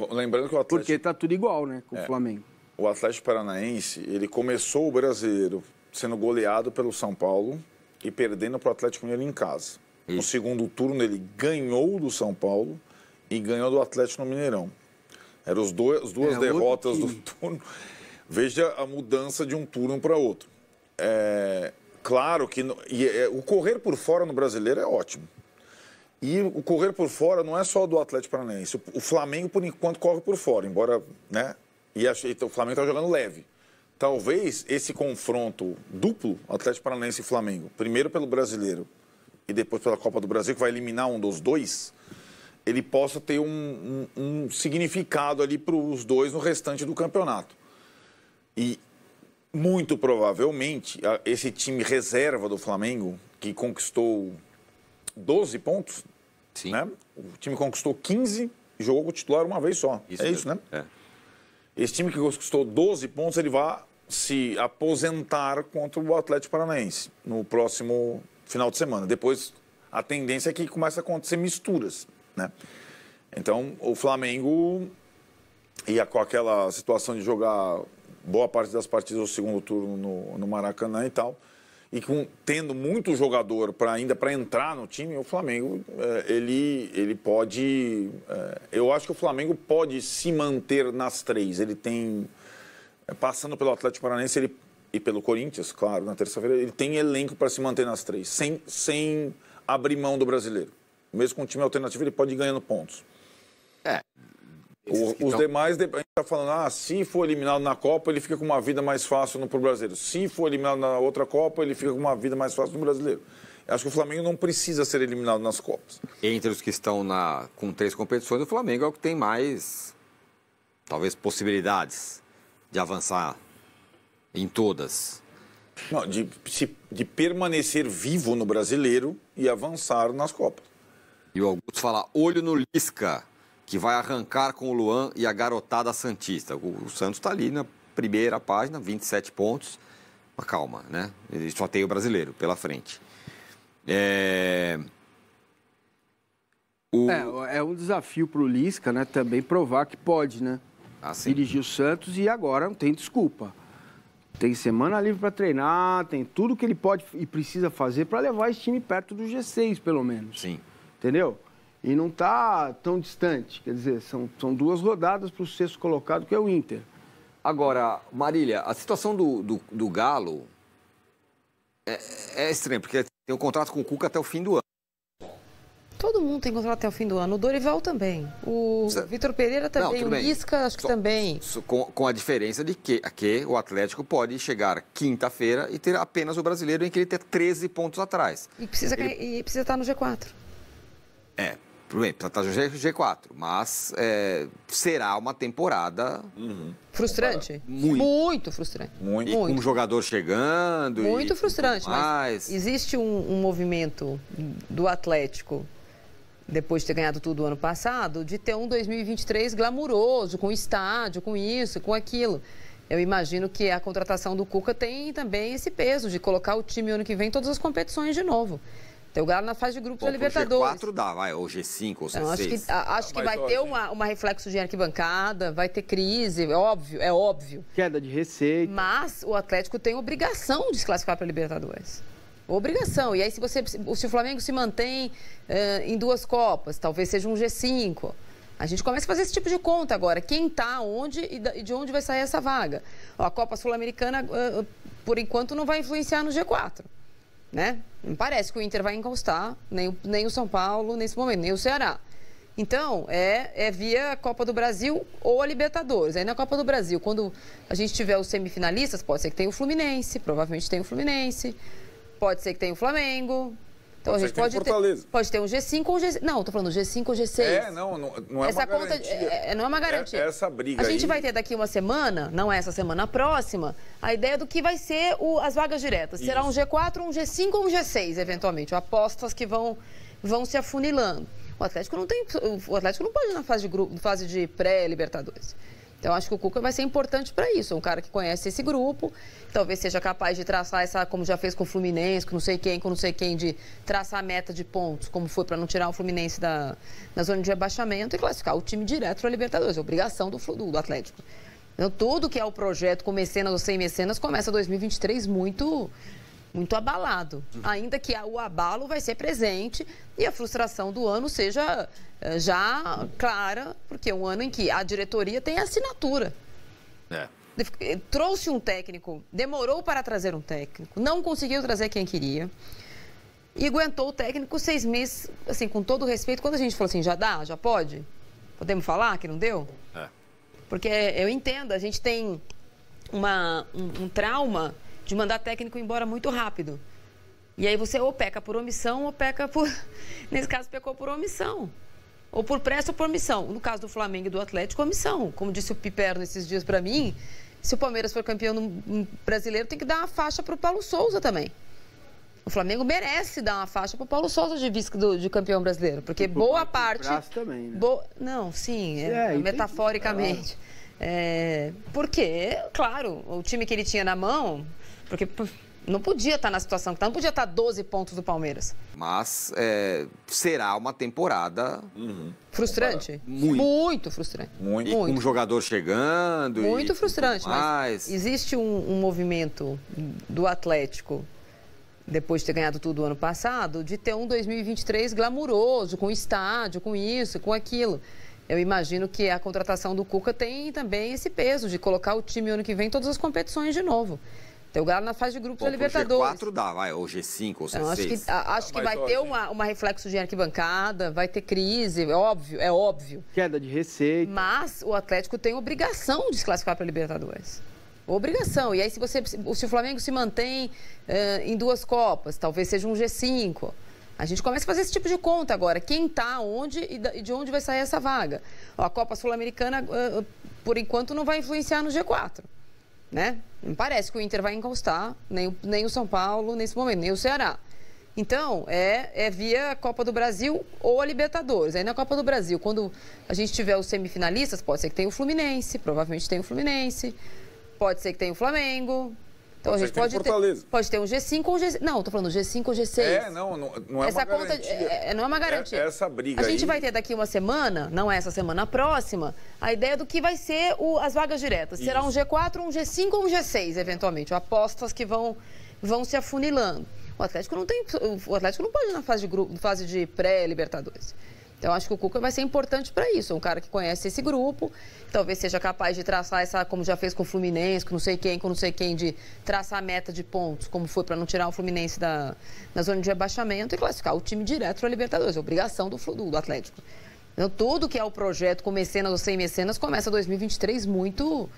Lembrando que o Atlético... Porque está tudo igual, né, com o Flamengo. O Atlético Paranaense, ele começou o Brasileiro sendo goleado pelo São Paulo e perdendo para o Atlético Mineiro em casa. No segundo turno, ele ganhou do São Paulo e ganhou do Atlético no Mineirão. Eram as duas derrotas do turno. Veja a mudança de um turno para outro. Claro que o correr por fora no Brasileiro é ótimo. E o correr por fora não é só do Atlético Paranaense. O Flamengo, por enquanto, corre por fora, embora, né? E o Flamengo está jogando leve. Talvez esse confronto duplo, Atlético Paranaense e Flamengo, primeiro pelo Brasileiro e depois pela Copa do Brasil, que vai eliminar um dos dois, ele possa ter um significado ali para os dois no restante do campeonato. E, muito provavelmente, esse time reserva do Flamengo, que conquistou 12 pontos, sim, né? O time conquistou 15 e jogou com o titular uma vez só. Isso, né? Esse time que conquistou 12 pontos, ele vai se aposentar contra o Atlético Paranaense no próximo final de semana. Depois, a tendência é que começa a acontecer misturas, né? Então, o Flamengo ia com aquela situação de jogar boa parte das partidas do segundo turno no Maracanã e tal, e tendo muito jogador ainda para entrar no time, o Flamengo, ele pode... eu acho que o Flamengo pode se manter nas 3. Ele tem, passando pelo Atlético Paranaense e pelo Corinthians, claro, na terça-feira, ele tem elenco para se manter nas 3, sem abrir mão do brasileiro. Mesmo com o time alternativo, ele pode ir ganhando pontos. Os demais, a gente está falando, se for eliminado na Copa, ele fica com uma vida mais fácil no Brasileiro. Se for eliminado na outra Copa, ele fica com uma vida mais fácil no Brasileiro. Eu acho que o Flamengo não precisa ser eliminado nas Copas. Entre os que estão com 3 competições, o Flamengo é o que tem mais, talvez, possibilidades de avançar em todas. Não, de permanecer vivo no Brasileiro e avançar nas Copas. E o Augusto fala, olho no Lisca, que vai arrancar com o Luan e a garotada santista. O Santos está ali na primeira página, 27 pontos. Mas calma, né? Ele só tem o brasileiro pela frente. É um desafio para o Lisca, né? Também provar que pode, né? Dirigir o Santos e agora não tem desculpa. Tem semana livre para treinar, tem tudo que ele pode e precisa fazer para levar esse time perto do G6, pelo menos. Sim. Entendeu? E não está tão distante. Quer dizer, são 2 rodadas para o 6º colocado, que é o Inter. Agora, Marília, a situação do Galo é estranha, porque tem um contrato com o Cuca até o fim do ano. Todo mundo tem contrato até o fim do ano. O Dorival também. O Vitor Pereira também. O Lisca, acho que também. Com a diferença de que o Atlético pode chegar quinta-feira e ter apenas o brasileiro, em que ele tem 13 pontos atrás. E precisa estar no G4. Tudo bem, precisa estar no G4, mas será uma temporada... Frustrante? Muito frustrante. Muito. E com um jogador chegando... Muito frustrante, mas existe um movimento do Atlético, depois de ter ganhado tudo ano passado, de ter um 2023 glamuroso, com estádio, com isso, com aquilo. eu imagino que a contratação do Cuca tem também esse peso de colocar o time ano que vem em todas as competições de novo. Tem o Galo na fase de grupos da Libertadores. G4 dá, vai, ou G5 ou C6. Então, acho que vai ter uma reflexo de arquibancada, vai ter crise, é óbvio. Queda de receita. Mas o Atlético tem obrigação de se classificar para a Libertadores. Obrigação. E aí, se o Flamengo se mantém em 2 Copas, talvez seja um G5. A gente começa a fazer esse tipo de conta agora. Quem está onde e de onde vai sair essa vaga. A Copa Sul-Americana, por enquanto, não vai influenciar no G4. Né? Não parece que o Inter vai encostar, nem o São Paulo nesse momento, nem o Ceará. Então, é via Copa do Brasil ou a Libertadores. Aí na Copa do Brasil, quando a gente tiver os semifinalistas, pode ser que tenha o Fluminense, provavelmente tem o Fluminense, pode ser que tenha o Flamengo. Então a gente pode ter um G5 ou um G6. Não, tô falando G5 ou G6. Não é essa uma conta garantia. Não é uma garantia. Essa briga a gente aí... vai ter daqui uma semana, não essa semana, a próxima, a ideia do que vai ser as vagas diretas. Será um G4, um G5 ou um G6, eventualmente. Apostas que vão se afunilando. O Atlético não pode ir na fase de pré-Libertadores. Então, acho que o Cuca vai ser importante para isso. É um cara que conhece esse grupo, talvez seja capaz de traçar como já fez com o Fluminense, com não sei quem, de traçar a meta de pontos, como foi para não tirar o Fluminense da zona de rebaixamento e classificar o time direto para a Libertadores. É obrigação do Atlético. Então, tudo que é o projeto com mecenas ou sem mecenas começa 2023 muito abalado. Ainda que o abalo vai ser presente e a frustração do ano seja já clara, porque é um ano em que a diretoria tem assinatura. Trouxe um técnico, demorou para trazer um técnico, não conseguiu trazer quem queria e aguentou o técnico 6 meses, assim, com todo respeito. Quando a gente falou assim, já dá, já pode? Podemos falar que não deu? Porque eu entendo, a gente tem um trauma de mandar técnico embora muito rápido. E aí você ou peca por omissão ou peca por... Nesse caso, pecou por omissão. Ou por pressa ou por omissão. No caso do Flamengo e do Atlético, omissão. Como disse o Piperno esses dias para mim, se o Palmeiras for campeão brasileiro, tem que dar uma faixa para o Paulo Souza também. O Flamengo merece dar uma faixa para o Paulo Souza de campeão brasileiro. Porque boa parte... Também, né? Não, sim, metaforicamente. Porque, claro, o time que ele tinha na mão... Porque não podia estar na situação que está, não podia estar 12 pontos do Palmeiras. Mas será uma temporada... Frustrante? Muito frustrante. Muito. E com um jogador chegando... Muito frustrante, mas existe um movimento do Atlético, depois de ter ganhado tudo o ano passado, de ter um 2023 glamuroso, com estádio, com isso, com aquilo. Eu imagino que a contratação do Cuca tem também esse peso de colocar o time ano que vem em todas as competições de novo. Tem o Galo na fase de grupos da Libertadores. G4 dá, vai, ou G5 ou C6. Então, acho que vai ter uma reflexo de arquibancada, vai ter crise, é óbvio. Queda de receita. Mas o Atlético tem obrigação de se classificar para a Libertadores. Obrigação. E aí, se o Flamengo se mantém em 2 Copas, talvez seja um G5. A gente começa a fazer esse tipo de conta agora. Quem está onde e de onde vai sair essa vaga. A Copa Sul-Americana, por enquanto, não vai influenciar no G4. Né? Não parece que o Inter vai encostar, nem o São Paulo nesse momento, nem o Ceará. Então, é via Copa do Brasil ou a Libertadores. Aí na Copa do Brasil, quando a gente tiver os semifinalistas, pode ser que tenha o Fluminense, provavelmente tem o Fluminense, pode ser que tenha o Flamengo. Então a gente pode ter um G5 ou um G6. Não, tô falando G5 ou G6. Não é essa uma conta garantia. Não é uma garantia. Essa briga a gente aí... vai ter daqui uma semana, não essa semana, a próxima, a ideia do que vai ser as vagas diretas. Será um G4, um G5 ou um G6, eventualmente. Apostas que vão se afunilando. O Atlético não pode ir na fase de pré-Libertadores. Então, acho que o Cuca vai ser importante para isso. É um cara que conhece esse grupo, talvez seja capaz de traçar como já fez com o Fluminense, com não sei quem, de traçar a meta de pontos, como foi para não tirar o Fluminense da zona de rebaixamento e classificar o time direto para a Libertadores. É obrigação do Atlético. Então, tudo que é o projeto com mecenas ou sem mecenas começa 2023 muito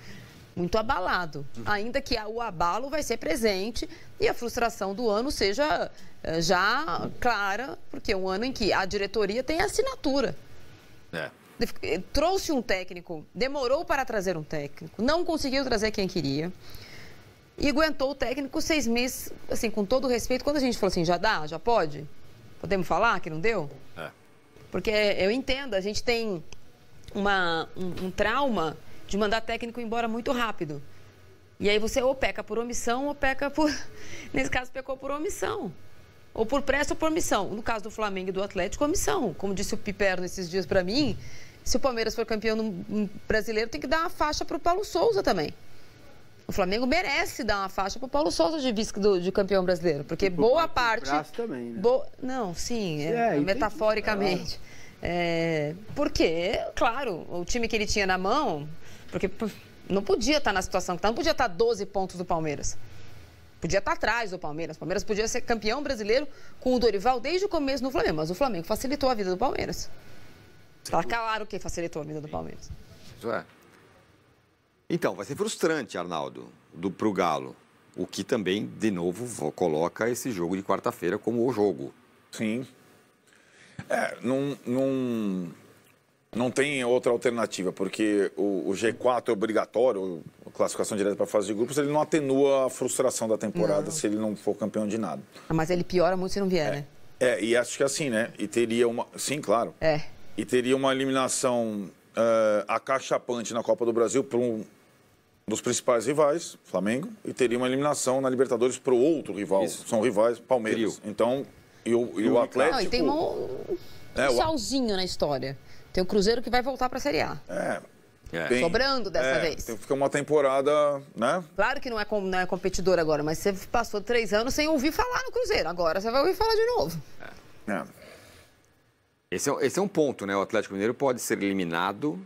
abalado. Ainda que o abalo vai ser presente e a frustração do ano seja já clara, porque é um ano em que a diretoria tem assinatura. Trouxe um técnico, demorou para trazer um técnico, não conseguiu trazer quem queria e aguentou o técnico 6 meses, assim, com todo respeito. Quando a gente falou assim, já dá, já pode? Podemos falar que não deu? Porque eu entendo, a gente tem um trauma de mandar técnico embora muito rápido. E aí você ou peca por omissão ou peca por... Nesse caso, pecou por omissão. Ou por pressa ou por omissão. No caso do Flamengo e do Atlético, omissão. Como disse o Piperno esses dias para mim, se o Palmeiras for campeão brasileiro, tem que dar uma faixa para o Paulo Souza também. O Flamengo merece dar uma faixa para o Paulo Souza de campeão brasileiro. Porque boa parte... Também, né? Não, sim, metaforicamente. É. Porque, claro, o time que ele tinha na mão... Porque não podia estar na situação que está, não podia estar 12 pontos do Palmeiras. Podia estar atrás do Palmeiras. O Palmeiras podia ser campeão brasileiro com o Dorival desde o começo no Flamengo. Mas o Flamengo facilitou a vida do Palmeiras. Está claro que facilitou a vida do Palmeiras. Isso é. Então, vai ser frustrante, Arnaldo, pro Galo. O que também, de novo, coloca esse jogo de quarta-feira como o jogo. Sim. Não tem outra alternativa, porque o G4 é obrigatório, a classificação direta para a fase de grupos, ele não atenua a frustração da temporada se ele não for campeão de nada. Mas ele piora muito se não vier, né? E acho que assim, né? E teria uma... Sim, claro. E teria uma eliminação acachapante na Copa do Brasil para um dos principais rivais, Flamengo, e teria uma eliminação na Libertadores para o outro rival. Isso. São rivais, Palmeiras. Trio. Então, e o Atlético... Não, e tem um salzinho na história. Tem o Cruzeiro que vai voltar para a Série A. Sobrando dessa vez. Tem que ficar uma temporada, né? Claro que não é competidor agora, mas você passou 3 anos sem ouvir falar no Cruzeiro. Agora você vai ouvir falar de novo. Esse é um ponto, né? O Atlético Mineiro pode ser eliminado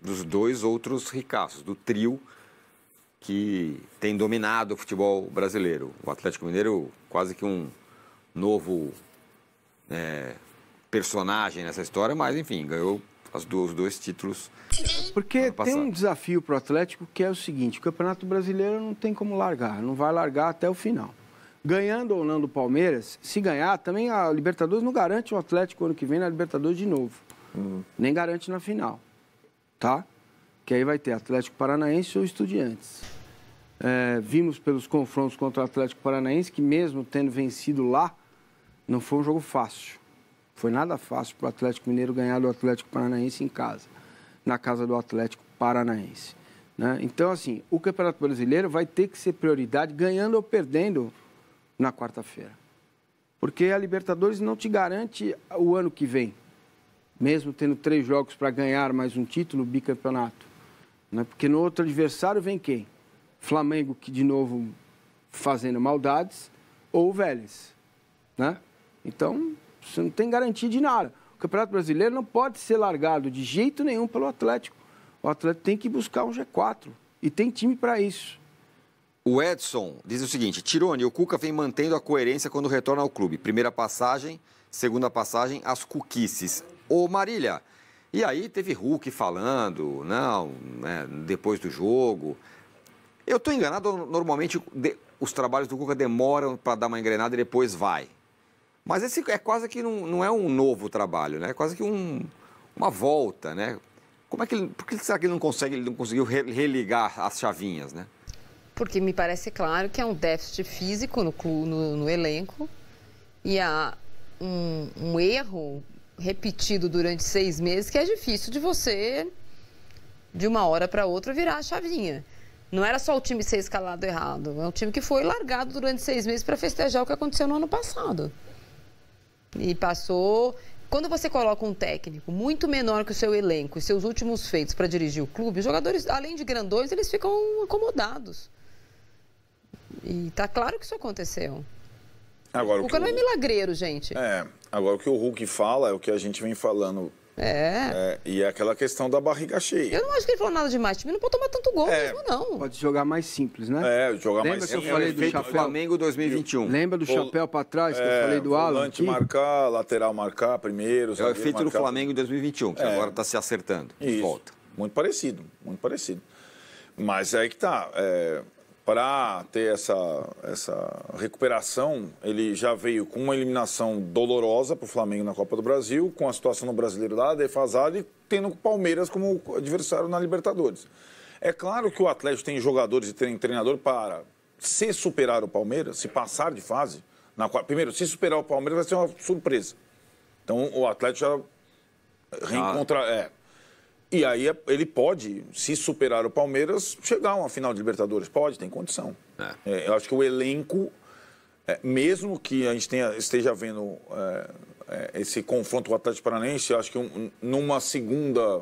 dos 2 outros ricaços, do trio que tem dominado o futebol brasileiro. O Atlético Mineiro, quase que um novo personagem nessa história, mas, enfim, ganhou os 2 títulos. Porque tem um desafio para o Atlético que é o seguinte: o Campeonato Brasileiro não tem como largar, não vai largar até o final. Ganhando ou não do Palmeiras, se ganhar, também a Libertadores não garante o Atlético ano que vem na Libertadores de novo. Nem garante na final, tá? Que aí vai ter Atlético Paranaense ou Estudiantes. Vimos pelos confrontos contra o Atlético Paranaense que mesmo tendo vencido lá, não foi um jogo fácil. Foi nada fácil para o Atlético Mineiro ganhar do Atlético Paranaense em casa, na casa do Atlético Paranaense, né? Então, assim, o Campeonato Brasileiro vai ter que ser prioridade, ganhando ou perdendo na quarta-feira. Porque a Libertadores não te garante o ano que vem, mesmo tendo 3 jogos para ganhar mais um título, bicampeonato, né? Porque no outro adversário vem quem? Flamengo, que de novo fazendo maldades, ou o Vélez, né? Então, você não tem garantia de nada. O Campeonato Brasileiro não pode ser largado de jeito nenhum pelo Atlético. O Atlético tem que buscar um G4 e tem time para isso. O Edson diz o seguinte: Tirone, o Cuca vem mantendo a coerência quando retorna ao clube. Primeira passagem, segunda passagem, as cuquices. Ô Marília, e aí teve Hulk falando, depois do jogo. Eu estou enganado, normalmente os trabalhos do Cuca demoram para dar uma engrenada e depois vai. Mas esse é quase que não é um novo trabalho, né? É quase que uma volta, né? Por que será que ele não conseguiu religar as chavinhas, né? Porque me parece claro que é um déficit físico no elenco e há um erro repetido durante 6 meses que é difícil de você, de uma hora para outra, virar a chavinha. Não era só o time ser escalado errado, é um time que foi largado durante 6 meses para festejar o que aconteceu no ano passado. E passou... Quando você coloca um técnico muito menor que o seu elenco e seus últimos feitos para dirigir o clube, os jogadores, além de grandões, eles ficam acomodados. E tá claro que isso aconteceu. Agora, o Cuca não é milagreiro, gente. Agora o que o Hulk fala é o que a gente vem falando. E é aquela questão da barriga cheia. Eu não acho que ele falou nada demais. O time não pode tomar tanto gol mesmo, não. Pode jogar mais simples, né? Jogar Lembra mais que eu simples. falei do chapéu? Flamengo 2021. Lembra do chapéu para trás que eu falei do Alan? Volante marcar, lateral marcar primeiro. É o efeito do Flamengo em 2021, que agora está se acertando. Isso. Volta. Muito parecido, muito parecido. Mas é que tá. Para ter essa recuperação, ele já veio com uma eliminação dolorosa para o Flamengo na Copa do Brasil, com a situação no Brasileiro lá, defasada, e tendo o Palmeiras como adversário na Libertadores. É claro que o Atlético tem jogadores e tem treinador para, se superar o Palmeiras, se passar de fase, primeiro, se superar o Palmeiras vai ser uma surpresa. Então, o Atlético já reencontra... E aí ele pode, se superar o Palmeiras, chegar a uma final de Libertadores. Pode, tem condição. Eu acho que o elenco, mesmo que a gente esteja vendo esse confronto com o Atlético Paranaense, eu acho que numa segunda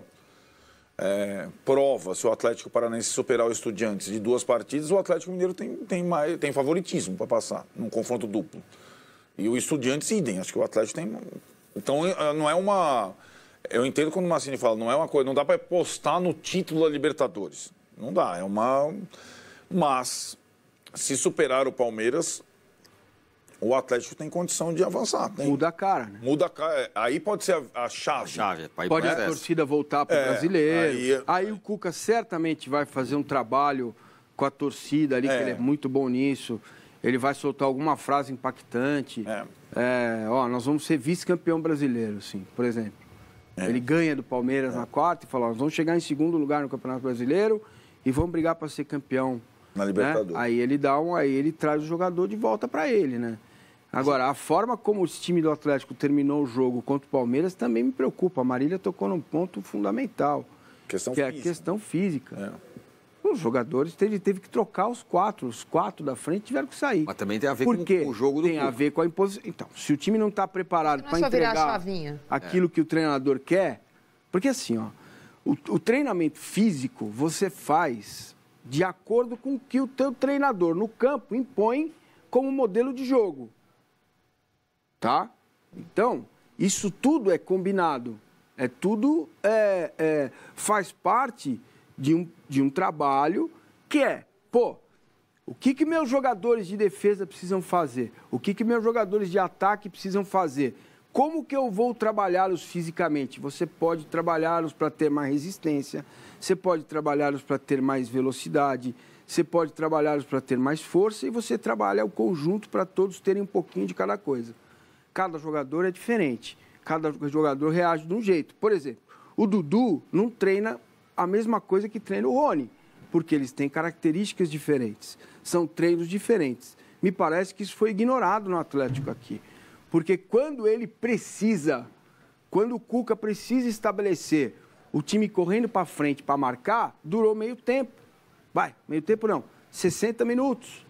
prova, se o Atlético Paranaense superar o Estudiantes de 2 partidas, o Atlético Mineiro tem favoritismo para passar num confronto duplo. E o Estudiantes, idem. Acho que o Atlético tem... Então, não é uma... Eu entendo quando o Massini fala, não é uma coisa... Não dá para apostar no título da Libertadores. Não dá, é uma... Mas, se superar o Palmeiras, o Atlético tem condição de avançar. Muda a cara, né? Muda a cara. Aí pode ser a chave. Pode a torcida voltar para o brasileiro. Aí o Cuca certamente vai fazer um trabalho com a torcida ali, que ele é muito bom nisso. Ele vai soltar alguma frase impactante. Nós vamos ser vice-campeão brasileiro, assim, por exemplo. Ele ganha do Palmeiras na quarta e fala, nós vamos chegar em segundo lugar no Campeonato Brasileiro e vamos brigar para ser campeão. Na Libertadores. Né? Aí ele traz o jogador de volta para ele, né? Agora, a forma como o time do Atlético terminou o jogo contra o Palmeiras também me preocupa. A Marília tocou num ponto fundamental, que é a questão física. Os jogadores teve que trocar os quatro da frente tiveram que sair. Mas também tem a ver com o jogo do Tem a ver com a imposição. Então, se o time não está preparado para entregar aquilo que o treinador quer, porque assim, o treinamento físico você faz de acordo com o que o teu treinador no campo impõe como modelo de jogo. Tá? Então, isso tudo é combinado. Faz parte de um trabalho que o que meus jogadores de defesa precisam fazer? O que meus jogadores de ataque precisam fazer? Como que eu vou trabalhá-los fisicamente? Você pode trabalhá-los para ter mais resistência, você pode trabalhá-los para ter mais velocidade, você pode trabalhá-los para ter mais força e você trabalha o conjunto para todos terem um pouquinho de cada coisa. Cada jogador é diferente, cada jogador reage de um jeito. Por exemplo, o Dudu não treina a mesma coisa que treina o Rony, porque eles têm características diferentes, são treinos diferentes. Me parece que isso foi ignorado no Atlético aqui, porque quando o Cuca precisa estabelecer o time correndo para frente para marcar, durou meio tempo. Meio tempo não, 60 minutos.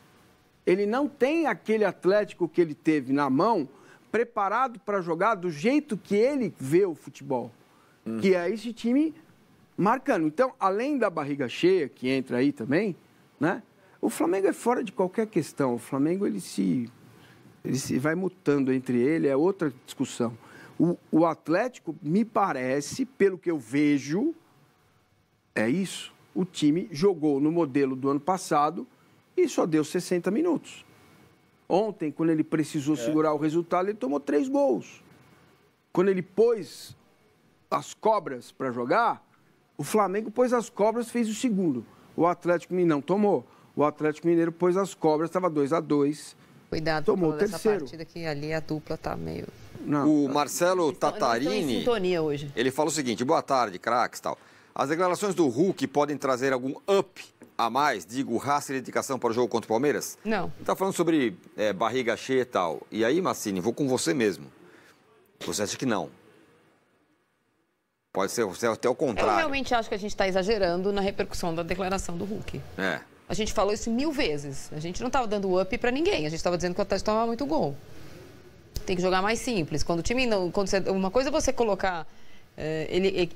Ele não tem aquele Atlético que ele teve na mão preparado para jogar do jeito que ele vê o futebol, que é esse time marcando. Então, além da barriga cheia, que entra aí também, né? O Flamengo é fora de qualquer questão. O Flamengo, ele se vai mutando entre ele, é outra discussão. O Atlético, me parece, pelo que eu vejo, é isso. O time jogou no modelo do ano passado e só deu 60 minutos. Ontem, quando ele precisou segurar o resultado, ele tomou 3 gols. Quando ele pôs as cobras para jogar, o Flamengo pôs as cobras, fez o segundo. O Atlético Mineiro não tomou. O Atlético Mineiro pôs as cobras, estava 2-2. Cuidado, tomou o terceiro. Partida que ali a dupla tá meio... O Marcelo Tatarini, estão em sintonia hoje. Ele fala o seguinte, boa tarde, craques e tal. As declarações do Hulk podem trazer algum up a mais, digo, raça e dedicação para o jogo contra o Palmeiras? Não. Está falando sobre barriga cheia e tal. E aí, Massini, vou com você mesmo. Você acha que não? Pode ser até o contrário. Eu realmente acho que a gente está exagerando na repercussão da declaração do Hulk. A gente falou isso 1000 vezes. A gente não estava dando up para ninguém. A gente estava dizendo que o Atlético tomava muito gol. Tem que jogar mais simples. Quando o time não... uma coisa é você colocar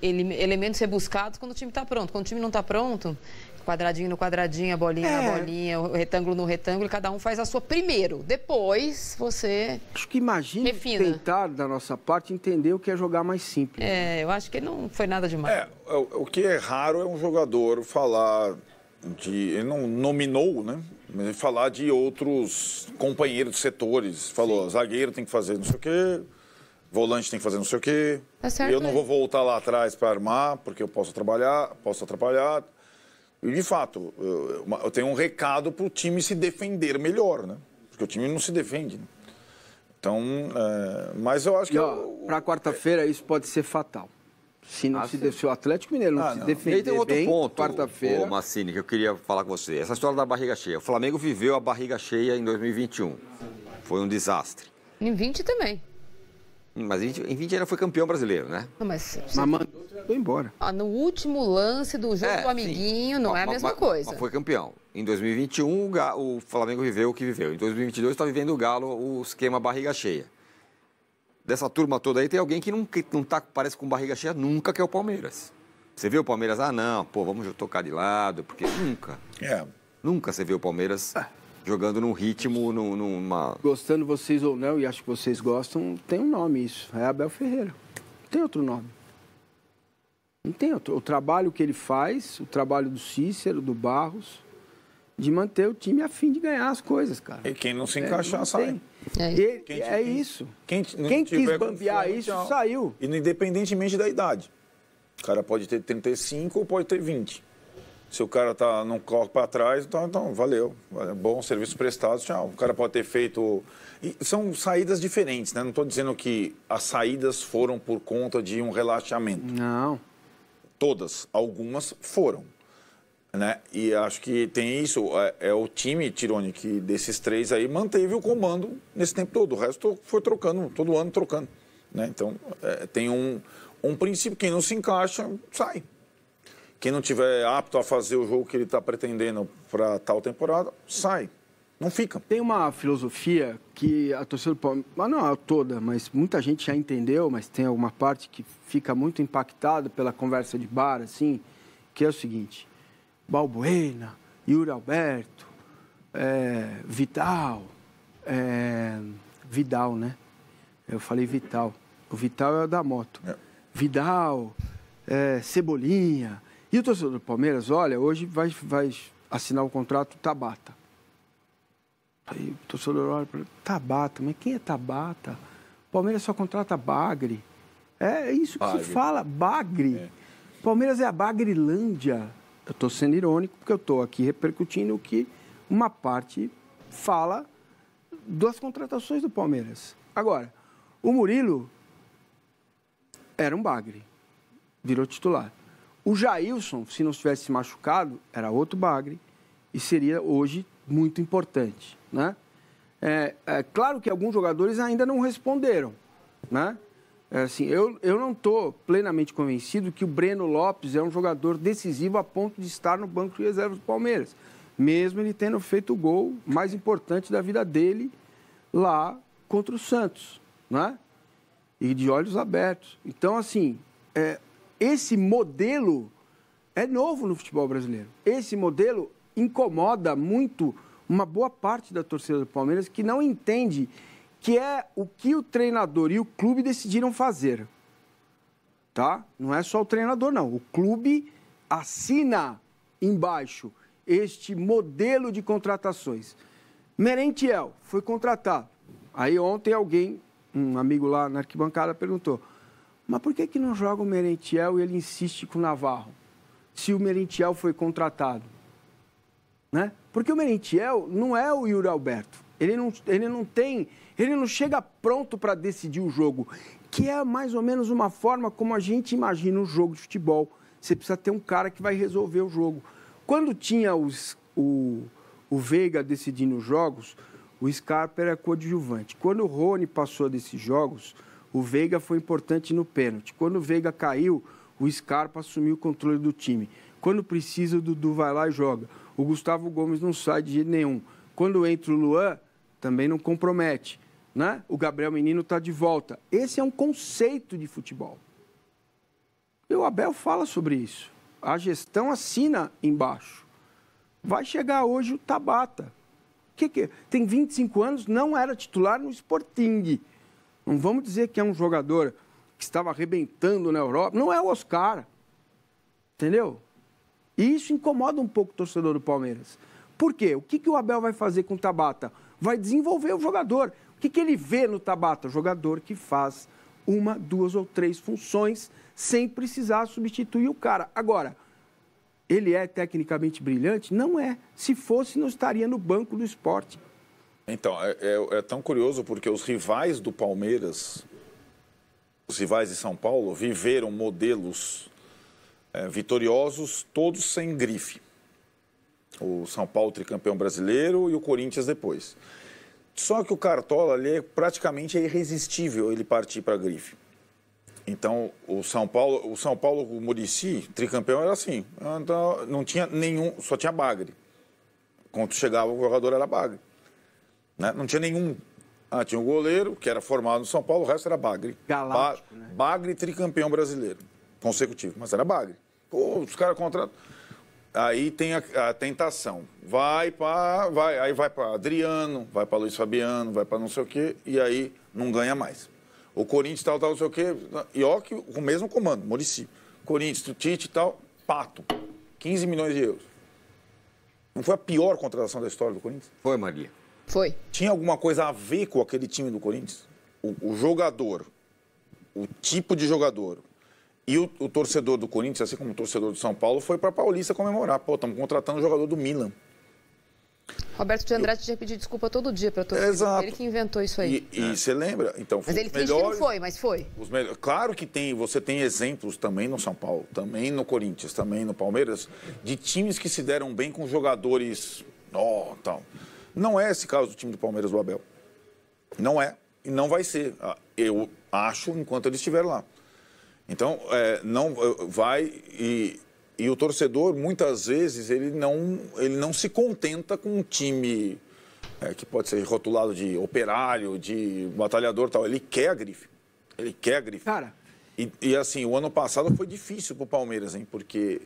elementos rebuscados quando o time está pronto. Quando o time não está pronto, quadradinho no quadradinho, a bolinha na bolinha, o retângulo no retângulo, cada um faz a sua primeiro. Depois você acho que imagina tentar, da nossa parte, entender o que é jogar mais simples. Eu acho que não foi nada demais. O que é raro é um jogador falar ele não nominou, né? Mas ele falar de outros companheiros de setores. Falou, zagueiro tem que fazer não sei o quê, volante tem que fazer não sei o quê. Tá certo, eu não vou voltar lá atrás para armar, porque eu posso atrapalhar. E, de fato, eu tenho um recado para o time se defender melhor, né? Porque o time não se defende. Né? Então, mas eu acho que... Para quarta-feira, isso pode ser fatal. Se o Atlético Mineiro não se defender e tem outro bem, ponto, quarta-feira... Massini, que eu queria falar com você. Essa história da barriga cheia. O Flamengo viveu a barriga cheia em 2021. Foi um desastre. Em 20 também. Mas em 20 ainda foi campeão brasileiro, né? Não, mas mandou o treinador embora. no último lance do jogo do amiguinho, sim. Não é a mesma coisa. Mas foi campeão. Em 2021, o Flamengo viveu o que viveu. Em 2022, está vivendo o Galo, o esquema barriga cheia. Dessa turma toda aí, tem alguém que não tá, parece com barriga cheia nunca, que é o Palmeiras. Você vê o Palmeiras, vamos tocar de lado, porque nunca. Nunca você vê o Palmeiras jogando num ritmo, numa... Gostando vocês ou não, e acho que vocês gostam, tem um nome isso, é Abel Ferreira. Não tem outro nome. Não tem outro. O trabalho que ele faz, o trabalho do Cícero, do Barros, de manter o time a fim de ganhar as coisas, cara. E quem não se encaixar, sai. É isso. Quem quis bambear isso, saiu. E independentemente da idade. O cara pode ter 35 ou pode ter 20. Se o cara não corre para trás, então valeu. Bom serviço prestado, tchau. O cara pode ter feito... E são saídas diferentes, né? Não estou dizendo que as saídas foram por conta de um relaxamento. Não. Todas. Algumas foram. Né? E acho que tem isso. É o time, Tironi, que desses 3 aí manteve o comando nesse tempo todo. O resto foi trocando, todo ano trocando. Né? Então, tem um princípio. Quem não se encaixa, sai. Quem não tiver apto a fazer o jogo que ele está pretendendo para tal temporada, sai. Não fica. Tem uma filosofia que a torcida do Palmeiras, mas não é toda, mas muita gente já entendeu, mas tem alguma parte que fica muito impactada pela conversa de bar, assim, que é o seguinte: Balbuena, Yuri Alberto, Vidal, né? Eu falei Vital. O Vital é o da moto. Vidal, Cebolinha. E o torcedor do Palmeiras, olha, hoje vai assinar o contrato Tabata. Aí o torcedor olha para ele, Tabata, mas quem é Tabata? O Palmeiras só contrata Bagre. É isso que se fala, Bagre. Palmeiras é a Bagrilândia. Eu estou sendo irônico porque eu estou aqui repercutindo o que uma parte fala das contratações do Palmeiras. Agora, o Murilo era um Bagre, virou titular. O Jailson, se não tivesse se machucado, era outro Bagre e seria hoje muito importante, né? Claro que alguns jogadores ainda não responderam, né? Assim, eu não estou plenamente convencido que o Breno Lopes é um jogador decisivo a ponto de estar no banco de reservas do Palmeiras, mesmo ele tendo feito o gol mais importante da vida dele lá contra o Santos, né? E de olhos abertos. Então, assim, esse modelo é novo no futebol brasileiro. Esse modelo incomoda muito uma boa parte da torcida do Palmeiras que não entende que é o que o treinador e o clube decidiram fazer. Tá? Não é só o treinador, não. O clube assina embaixo este modelo de contratações. Merentiel foi contratado. Aí ontem alguém, um amigo lá na arquibancada, perguntou: mas por que não joga o Merentiel e ele insiste com o Navarro, se o Merentiel foi contratado? Né? Porque o Merentiel não é o Yuri Alberto. Ele não chega pronto para decidir o jogo, que é mais ou menos uma forma como a gente imagina um jogo de futebol. Você precisa ter um cara que vai resolver o jogo. Quando tinha o Veiga decidindo os jogos, o Scarpa era coadjuvante. Quando o Rony passou desses jogos, o Veiga foi importante no pênalti. Quando o Veiga caiu, o Scarpa assumiu o controle do time. Quando precisa, o Dudu vai lá e joga. O Gustavo Gomes não sai de jeito nenhum. Quando entra o Luan, também não compromete, né? O Gabriel Menino está de volta. Esse é um conceito de futebol. E o Abel fala sobre isso. A gestão assina embaixo. Vai chegar hoje o Tabata. Tem 25 anos, não era titular no Sporting. Não vamos dizer que é um jogador que estava arrebentando na Europa. Não é o Oscar. Entendeu? E isso incomoda um pouco o torcedor do Palmeiras. Por quê? O que o Abel vai fazer com o Tabata? Vai desenvolver o jogador. O que ele vê no Tabata? Jogador que faz 1, 2 ou 3 funções sem precisar substituir o cara. Agora, ele é tecnicamente brilhante? Não é. Se fosse, não estaria no banco do Sport. Então, é tão curioso porque os rivais do Palmeiras, os rivais de São Paulo, viveram modelos vitoriosos, todos sem grife. O São Paulo tricampeão brasileiro e o Corinthians depois. Só que o Cartola ali praticamente é irresistível ele partir para a grife. Então, o São Paulo, o Muricy, tricampeão, era assim. Então, não tinha nenhum, só tinha bagre. Quando chegava, o jogador era bagre. Né? Não tinha nenhum. Tinha um goleiro, que era formado no São Paulo, o resto era bagre. Galáctico, né? Bagre tricampeão brasileiro, consecutivo, mas era bagre. Pô, os caras contratam. Aí tem a tentação. Aí vai para Adriano, vai para Luiz Fabiano, vai para não sei o quê, e aí não ganha mais. O Corinthians, tal, não sei o quê. E ó, que o mesmo comando, Muricy. Corinthians, Tite e tal, Pato. 15 milhões de euros. Não foi a pior contratação da história do Corinthians? Foi, Maria. Foi. Tinha alguma coisa a ver com aquele time do Corinthians? O jogador, o tipo de jogador e o torcedor do Corinthians, assim como o torcedor do São Paulo, foi para Paulista comemorar. Pô, estamos contratando um jogador do Milan. Roberto de Andrade tinha pedido desculpa todo dia para torcedor. Exato. Ele que inventou isso aí. E você lembra? Então, mas ele finge que não foi, mas foi. Claro que você tem exemplos também no São Paulo, também no Corinthians, também no Palmeiras, de times que se deram bem com jogadores... tal. Não é esse caso do time do Palmeiras do Abel. Não é. E não vai ser. Eu acho, enquanto ele estiver lá. Então, não vai... E o torcedor, muitas vezes, ele não se contenta com um time que pode ser rotulado de operário, de batalhador e tal. Ele quer a grife. Ele quer a grife. Cara... E assim, o ano passado foi difícil para o Palmeiras, hein? Porque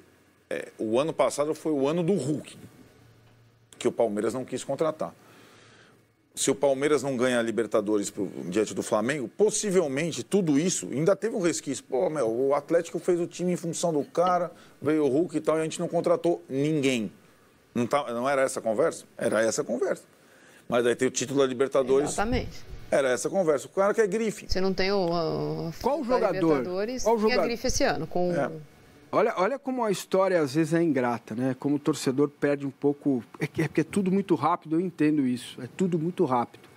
o ano passado foi o ano do Hulk, que o Palmeiras não quis contratar. Se o Palmeiras não ganha a Libertadores diante do Flamengo, possivelmente tudo isso ainda teve um resquício. Pô, o Atlético fez o time em função do cara, veio o Hulk e tal, e a gente não contratou ninguém. Não era essa a conversa? Era essa a conversa. Mas aí tem o título da Libertadores. Exatamente. Era essa a conversa. O cara quer grife. Você não tem Qual jogador? Libertadores, tem a grife esse ano. Olha como a história às vezes é ingrata, né? Como o torcedor perde um pouco... Porque é tudo muito rápido, eu entendo isso. É tudo muito rápido.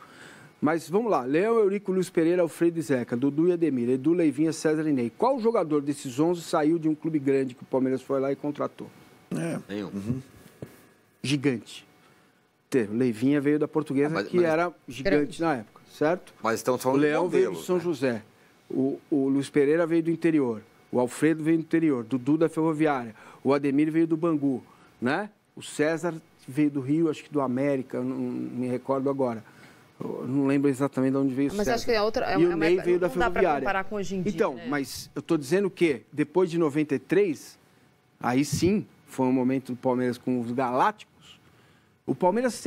Mas vamos lá. Leão, Eurico, Luiz Pereira, Alfredo e Zeca, Dudu e Ademir, Edu, Leivinha, César e Ney. Qual jogador desses 11 saiu de um clube grande que o Palmeiras foi lá e contratou? Nenhum. Uhum. Gigante. O Leivinha veio da Portuguesa, que era gigante na época, certo? Mas estamos falando o Leão de modelo, veio do São José. O Luiz Pereira veio do interior. O Alfredo veio do interior, Dudu da Ferroviária, o Ademir veio do Bangu, né? O César veio do Rio, acho que do América, não me recordo agora. Eu não lembro exatamente de onde veio o César. Mas acho que é outra... E o Ney veio da Ferroviária. Não dá para comparar com hoje em dia, então, né? mas eu estou dizendo que depois de 93, aí sim foi um momento do Palmeiras com os Galácticos. O Palmeiras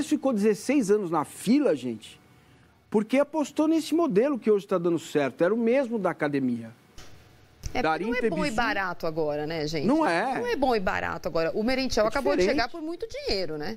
ficou 16 anos na fila, gente, porque apostou nesse modelo que hoje está dando certo. Era o mesmo da academia. Não é bom e barato agora, né, gente? Não é. Não é bom e barato agora. O Merentiel acabou de chegar por muito dinheiro, né?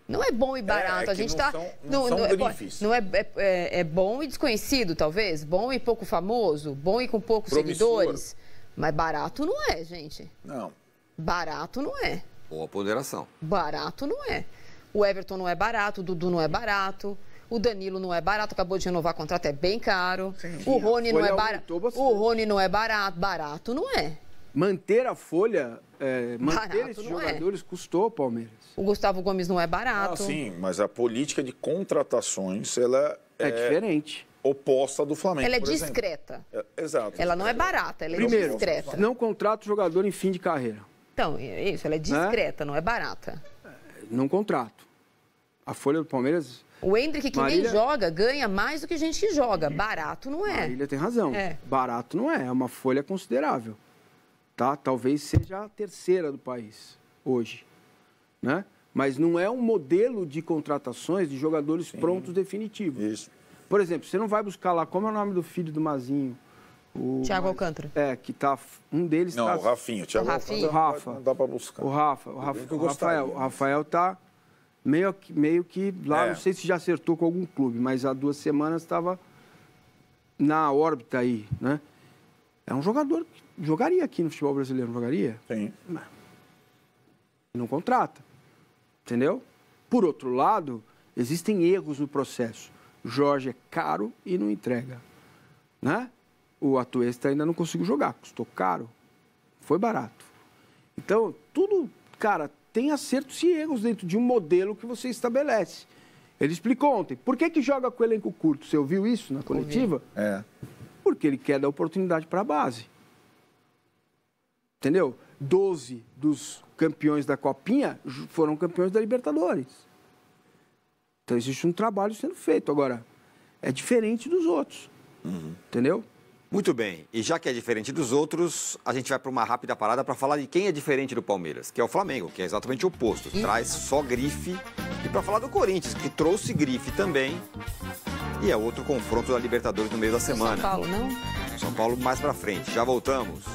Não é bom e barato. A gente está... Não é bom e desconhecido, talvez. Bom e pouco famoso. Bom e com poucos seguidores. Mas barato não é, gente. Não. Barato não é. Boa ponderação. Barato não é. O Everton não é barato, o Dudu não é barato. O Danilo não é barato, acabou de renovar o contrato, é bem caro. Sim, o Rony não é barato. O Rony não é barato. Barato não é. Manter a folha, manter esses jogadores custou, Palmeiras. O Gustavo Gomes não é barato. Sim, mas a política de contratações, ela é diferente. Oposta do Flamengo. Ela é discreta. Exato. Ela não é barata, ela é Primeiro, discreta. Não contrata o jogador em fim de carreira. Então, isso, ela é discreta, não é barata. Não contrato. A folha do Palmeiras... O Endrick, que nem joga, ganha mais do que gente que joga. Barato não é. Marília tem razão. Barato não é. É uma folha considerável. Tá? Talvez seja a terceira do país hoje. Né? Mas não é um modelo de contratações de jogadores prontos definitivos. Isso. Por exemplo, você não vai buscar lá... Como é o nome do filho do Mazinho? Thiago Alcântara. Que tá... Um deles não, o Rafinho. Thiago Alcântara. O Rafa. Não dá para buscar. O Rafael. O Rafael tá... Meio que lá, não sei se já acertou com algum clube, mas há 2 semanas estava na órbita aí, né? É um jogador que jogaria aqui no futebol brasileiro, não jogaria? Sim. Não contrata, entendeu? Por outro lado, existem erros no processo. Jorge é caro e não entrega, né? O Atuesta ainda não conseguiu jogar, custou caro, foi barato. Então, tudo, cara... Tem acertos e erros dentro de um modelo que você estabelece. Ele explicou ontem. Por que joga com elenco curto? Você ouviu isso na coletiva? É. Porque ele quer dar oportunidade para a base. Entendeu? 12 dos campeões da Copinha foram campeões da Libertadores. Então existe um trabalho sendo feito. Agora, é diferente dos outros. Entendeu? Muito bem. E já que é diferente dos outros, a gente vai para uma rápida parada para falar de quem é diferente do Palmeiras, que é o Flamengo, que é exatamente o oposto. Traz só grife. E para falar do Corinthians, que trouxe grife também. E é outro confronto da Libertadores no meio da semana. São Paulo, não? São Paulo mais para frente. Já voltamos.